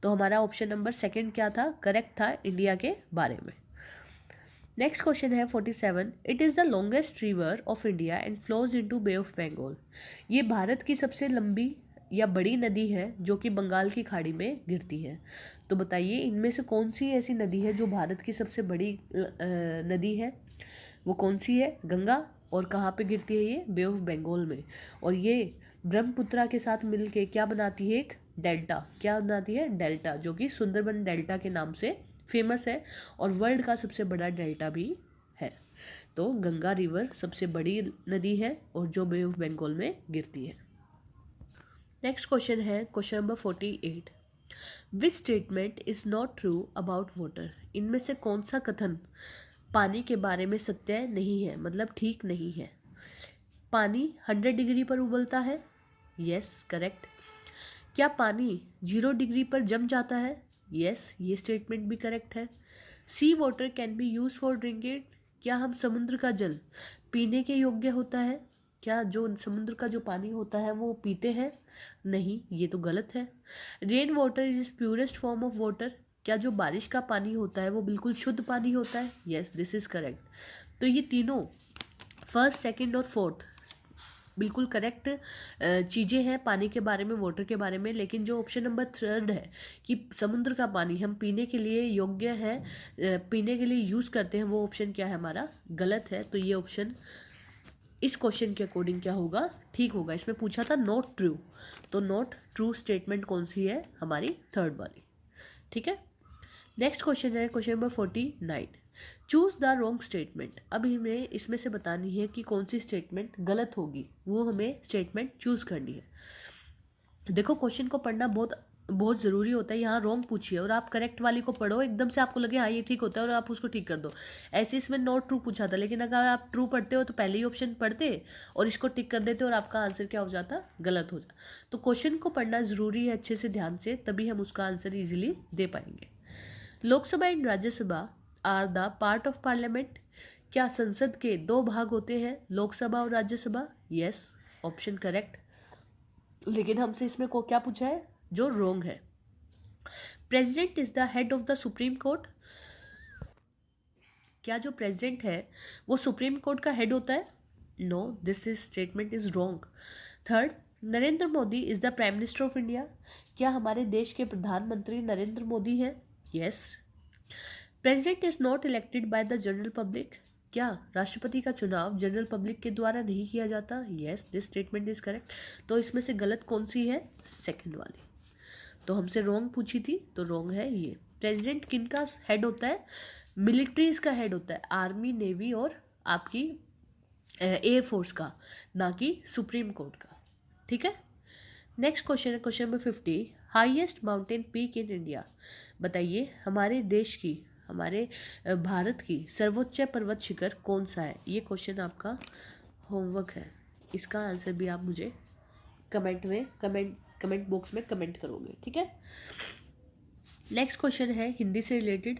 तो हमारा ऑप्शन नंबर 2 क्या था, करेक्ट था इंडिया के बारे में। नेक्स्ट क्वेश्चन है 47। It is the longest river of India and flows into bay of Bengal, ये भारत की सबसे लंबी या बड़ी नदी है जो कि बंगाल की खाड़ी में गिरती है। तो बताइए इनमें से कौन सी ऐसी नदी है जो भारत की सबसे बड़ी नदी है, वो कौन सी है? गंगा। और कहाँ पे गिरती है ये? बे ऑफ बंगाल में। और ये ब्रह्मपुत्रा के साथ मिलके क्या बनाती है? एक डेल्टा। क्या बनाती है? डेल्टा, जो कि सुंदरबन डेल्टा के नाम से फेमस है और वर्ल्ड का सबसे बड़ा डेल्टा भी है। तो गंगा रिवर सबसे बड़ी नदी है और जो बे ऑफ बंगाल में गिरती है। नेक्स्ट क्वेश्चन है question number 48। Which statement is not true about water? इनमें से कौन सा कथन पानी के बारे में सत्य नहीं है, मतलब ठीक नहीं है? पानी 100 डिग्री पर उबलता है। Yes, correct. क्या पानी 0 डिग्री पर जम जाता है? यस, ये स्टेटमेंट भी करेक्ट है। Sea water can be use for drinking. क्या हम समुद्र का जल पीने के योग्य होता है? क्या जो समुद्र का जो पानी होता है वो पीते हैं? नहीं, ये तो गलत है। Rain water is purest form of water. क्या जो बारिश का पानी होता है वो बिल्कुल शुद्ध पानी होता है? Yes, this is correct. तो ये तीनों फर्स्ट, सेकंड और फोर्थ बिल्कुल करेक्ट चीज़ें हैं पानी के बारे में, वाटर के बारे में। लेकिन जो ऑप्शन नंबर 3 है कि समुद्र का पानी हम पीने के लिए योग्य है, पीने के लिए यूज़ करते हैं, वो ऑप्शन क्या है हमारा? गलत है। तो ये ऑप्शन इस क्वेश्चन के अकॉर्डिंग क्या होगा? ठीक होगा। इसमें पूछा था नॉट ट्रू, तो नॉट ट्रू स्टेटमेंट कौन सी है? हमारी 3rd वाली। ठीक है। नेक्स्ट क्वेश्चन है question number 49। Choose the wrong statement. अब हमें इसमें से बतानी है कि कौन सी स्टेटमेंट गलत होगी, वो हमें स्टेटमेंट चूज करनी है। देखो क्वेश्चन को पढ़ना बहुत ज़रूरी होता है। यहाँ रॉन्ग पूछिए और आप करेक्ट वाली को पढ़ो, एकदम से आपको लगे हाँ ये ठीक होता है और आप उसको ठीक कर दो। ऐसे इसमें नॉट ट्रू पूछा था, लेकिन अगर आप ट्रू पढ़ते हो तो पहले ही ऑप्शन पढ़ते और इसको टिक कर देते और आपका आंसर क्या हो जाता? गलत हो जाता। तो क्वेश्चन को पढ़ना ज़रूरी है अच्छे से ध्यान से, तभी हम उसका आंसर ईजिली दे पाएंगे। Lok Sabha and Rajya Sabha are the part of parliament. क्या संसद के 2 भाग होते हैं, लोकसभा और राज्यसभा? Yes, option correct. लेकिन हमसे इसमें को क्या पूछा है जो रॉन्ग है? President is the head of the supreme court. क्या जो प्रेसिडेंट है वो सुप्रीम कोर्ट का हेड होता है? No, this is statement is wrong. 3rd, Narendra Modi is the prime minister of India. क्या हमारे देश के प्रधानमंत्री नरेंद्र मोदी हैं? Yes. President is not elected by the general public. क्या राष्ट्रपति का चुनाव जनरल पब्लिक के द्वारा नहीं किया जाता? Yes, this statement is correct. तो इसमें से गलत कौन सी है? 2nd वाली। तो हमसे रॉन्ग पूछी थी, तो रॉन्ग है ये। प्रेसिडेंट किन का हेड होता है? मिलिट्रीज का हेड होता है, आर्मी, नेवी और आपकी एयरफोर्स का, ना कि सुप्रीम कोर्ट का। ठीक है। नेक्स्ट क्वेश्चन है question number 50। Highest mountain peak in India. बताइए हमारे देश की, हमारे भारत की सर्वोच्च पर्वत शिखर कौन सा है? ये क्वेश्चन आपका होमवर्क है। इसका आंसर भी आप मुझे कमेंट बॉक्स में कमेंट करोगे। ठीक है। नेक्स्ट क्वेश्चन है हिंदी से रिलेटेड।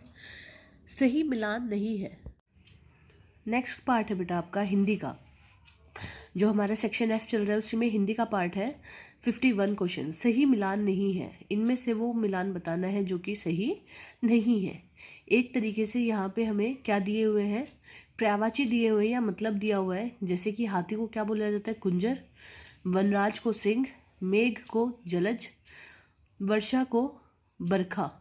सही मिलान नहीं है। नेक्स्ट पार्ट है बेटा आपका हिंदी का, जो हमारा सेक्शन F चल रहा है उसी में हिंदी का पार्ट है। 51 क्वेश्चन। सही मिलान नहीं है, इनमें से वो मिलान बताना है जो कि सही नहीं है। एक तरीके से यहाँ पे हमें क्या दिए हुए हैं? पर्यायवाची दिए हुए हैं या मतलब दिया हुआ है। जैसे कि हाथी को क्या बोला जाता है? कुंजर। वनराज को सिंह। मेघ को जलज। वर्षा को बरखा।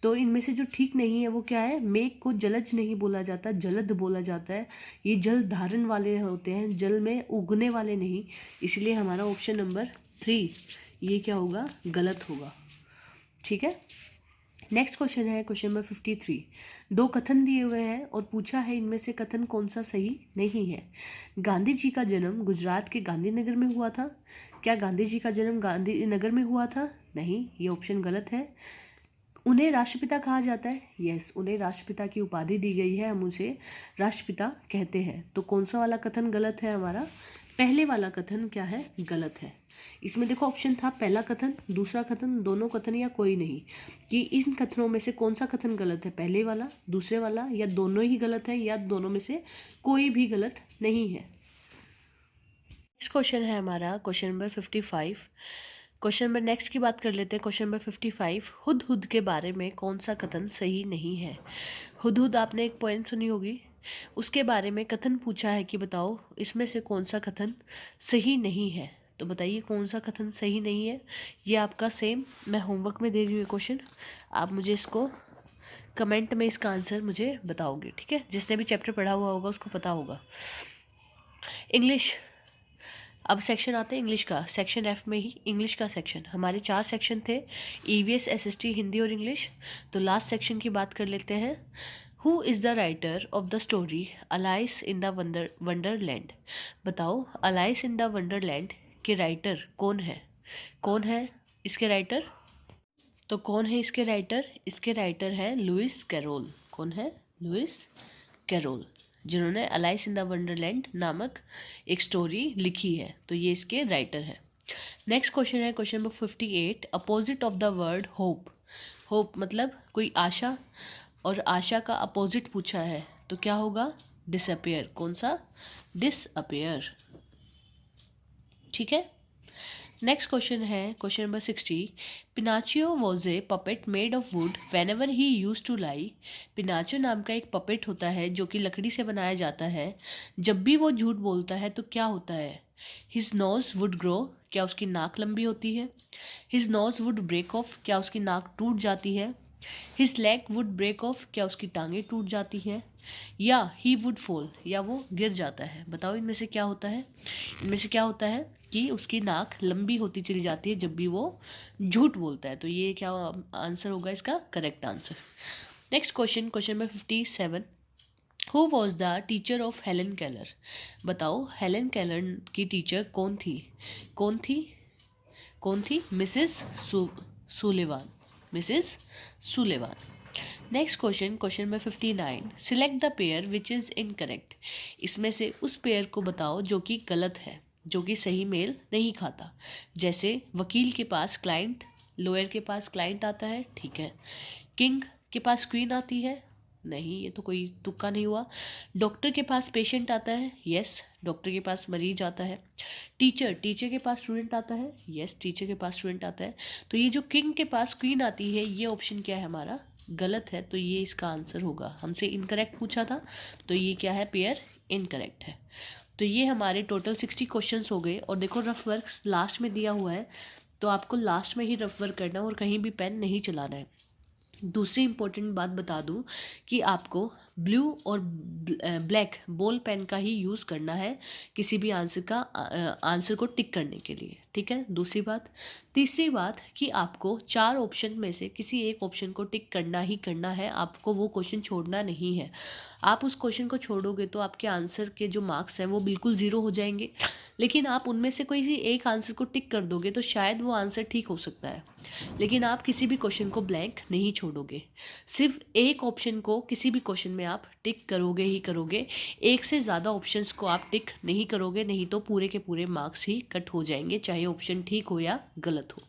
तो इनमें से जो ठीक नहीं है वो क्या है? मेघ को जलज नहीं बोला जाता, जलद बोला जाता है। ये जल धारण वाले होते हैं, जल में उगने वाले नहीं। इसलिए हमारा ऑप्शन नंबर 3 ये क्या होगा? गलत होगा। ठीक है। नेक्स्ट क्वेश्चन है क्वेश्चन नंबर 53। 2 कथन दिए हुए हैं और पूछा है इनमें से कथन कौन सा सही नहीं है। गांधी जी का जन्म गुजरात के गांधीनगर में हुआ था। क्या गांधी जी का जन्म गांधीनगर में हुआ था? नहीं, ये ऑप्शन गलत है। उन्हें राष्ट्रपिता कहा जाता है। यस, उन्हें राष्ट्रपिता की उपाधि दी गई है, हम उसे राष्ट्रपिता कहते हैं। तो कौन सा वाला कथन गलत है हमारा? पहले वाला कथन क्या है? गलत है। इसमें देखो ऑप्शन था पहला कथन, दूसरा कथन, दोनों कथन या कोई नहीं, कि इन कथनों में से कौन सा कथन गलत है? पहले वाला, दूसरे वाला, या दोनों ही गलत है, या दोनों में से कोई भी गलत नहीं है। नेक्स्ट क्वेश्चन है हमारा question number 55। Question number next की बात कर लेते हैं। Question number 55। हुदहुद के बारे में कौन सा कथन सही नहीं है? हुदहुद आपने एक पोएम सुनी होगी, उसके बारे में कथन पूछा है कि बताओ इसमें से कौन सा कथन सही नहीं है। तो बताइए कौन सा कथन सही नहीं है। ये आपका सेम मैं होमवर्क में दे रही हूँ क्वेश्चन, आप मुझे इसको कमेंट में इसका आंसर मुझे बताओगे, ठीक है। जिसने भी चैप्टर पढ़ा हुआ होगा उसको पता होगा। इंग्लिश, अब सेक्शन आते हैं इंग्लिश का। सेक्शन एफ में ही इंग्लिश का सेक्शन, हमारे 4 सेक्शन थे, ईवीएस, एसएसटी, हिंदी और इंग्लिश। तो लास्ट सेक्शन की बात कर लेते हैं। Who is the writer of the story Alice in the Wonderland. बताओ अलाइस इन द वंडरलैंड के राइटर कौन है? कौन है इसके राइटर? तो कौन है इसके राइटर? इसके राइटर है लुइस कैरोल। कौन है? लुइस कैरोल, जिन्होंने अलाइस इन द वंडरलैंड नामक एक स्टोरी लिखी है। तो ये इसके राइटर है। नेक्स्ट क्वेश्चन है question number 58, opposite of the word hope. Hope मतलब कोई आशा, और आशा का अपोजिट पूछा है तो क्या होगा? डिसअपियर। कौन सा? डिसअपियर, ठीक है। नेक्स्ट क्वेश्चन है question number 60, Pinocchio was a puppet made of wood whenever he use to lie. Pinocchio नाम का एक पपेट होता है जो कि लकड़ी से बनाया जाता है, जब भी वो झूठ बोलता है तो क्या होता है? हिज नोज वुड ग्रो, क्या उसकी नाक लंबी होती है? His nose would break off, क्या उसकी नाक टूट जाती है? His leg would break off, क्या उसकी टांगें टूट जाती है? या ही वुड फॉल, या वो गिर जाता है। बताओ इनमें से क्या होता है? इनमें से क्या होता है कि उसकी नाक लंबी होती चली जाती है जब भी वो झूठ बोलता है। तो ये क्या आंसर होगा इसका? Correct answer. Next question, question number 57, who was the teacher of Helen Keller. बताओ हेलन केलर की टीचर कौन थी? कौन थी? कौन थी? Mrs Sullivan. Mrs Sullivan. Next question, question number 59, select the pair which is incorrect. इसमें से उस पेयर को बताओ जो कि गलत है, जो कि सही मेल नहीं खाता। जैसे वकील के पास क्लाइंट, लॉयर के पास क्लाइंट आता है, ठीक है। किंग के पास क्वीन आती है, नहीं, ये तो कोई तुक्का नहीं हुआ। डॉक्टर के पास पेशेंट आता है, यस, डॉक्टर के पास मरीज आता है। टीचर के पास स्टूडेंट आता है, यस, टीचर के पास स्टूडेंट आता है। तो ये जो किंग के पास क्वीन आती है, ये ऑप्शन क्या है हमारा? गलत है। तो ये इसका आंसर होगा। हमसे इनकरेक्ट पूछा था तो ये क्या है? पेयर इनकरेक्ट है। तो ये हमारे टोटल 60 क्वेश्चंस हो गए। और देखो रफ वर्क लास्ट में दिया हुआ है, तो आपको लास्ट में ही रफ वर्क करना है और कहीं भी पेन नहीं चलाना है। दूसरी इंपॉर्टेंट बात बता दूं कि आपको ब्लू और ब्लैक बॉल पेन का ही यूज़ करना है किसी भी आंसर को टिक करने के लिए, ठीक है। दूसरी बात। तीसरी बात कि आपको 4 ऑप्शन में से किसी एक ऑप्शन को टिक करना ही करना है, आपको वो क्वेश्चन छोड़ना नहीं है। आप उस क्वेश्चन को छोड़ोगे तो आपके आंसर के जो मार्क्स हैं वो बिल्कुल ज़ीरो हो जाएंगे। लेकिन आप उनमें से कोई एक आंसर को टिक कर दोगे तो शायद वो आंसर ठीक हो सकता है, लेकिन आप किसी भी क्वेश्चन को ब्लैंक नहीं छोड़ोगे। सिर्फ एक ऑप्शन को किसी भी क्वेश्चन में आप टिक करोगे ही करोगे। एक से ज़्यादा ऑप्शंस को आप टिक नहीं करोगे, नहीं तो पूरे के पूरे मार्क्स ही कट हो जाएंगे, चाहे ऑप्शन ठीक हो या गलत हो।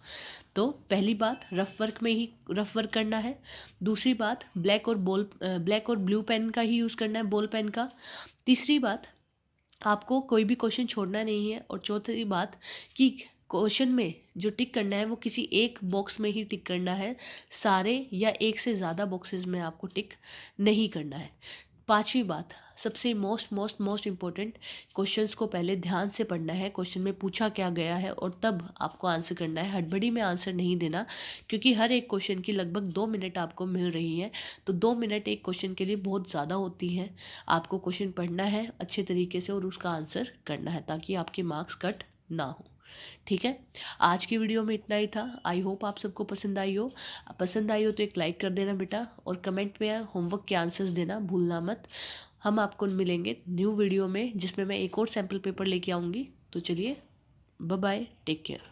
तो पहली बात, रफ वर्क में ही रफ वर्क करना है। दूसरी बात, ब्लैक और ब्लू पेन का ही यूज़ करना है, बॉल पेन का। तीसरी बात, आपको कोई भी क्वेश्चन छोड़ना नहीं है। और चौथी बात कि क्वेश्चन में जो टिक करना है वो किसी एक बॉक्स में ही टिक करना है, सारे या एक से ज़्यादा बॉक्सेस में आपको टिक नहीं करना है। पांचवी बात, सबसे मोस्ट इम्पोर्टेंट, क्वेश्चंस को पहले ध्यान से पढ़ना है, क्वेश्चन में पूछा क्या गया है और तब आपको आंसर करना है। हड़बड़ी में आंसर नहीं देना, क्योंकि हर एक क्वेश्चन की लगभग 2 मिनट आपको मिल रही है। तो 2 मिनट एक क्वेश्चन के लिए बहुत ज़्यादा होती है। आपको क्वेश्चन पढ़ना है अच्छे तरीके से और उसका आंसर करना है, ताकि आपके मार्क्स कट ना हो, ठीक है। आज की वीडियो में इतना ही था। आई होप आप सबको पसंद आई हो। पसंद आई हो तो एक लाइक कर देना बेटा, और कमेंट में होमवर्क के आंसर्स देना भूलना मत। हम आपको मिलेंगे न्यू वीडियो में, जिसमें मैं एक और सैम्पल पेपर लेके आऊँगी। तो चलिए, बाय बाय, टेक केयर।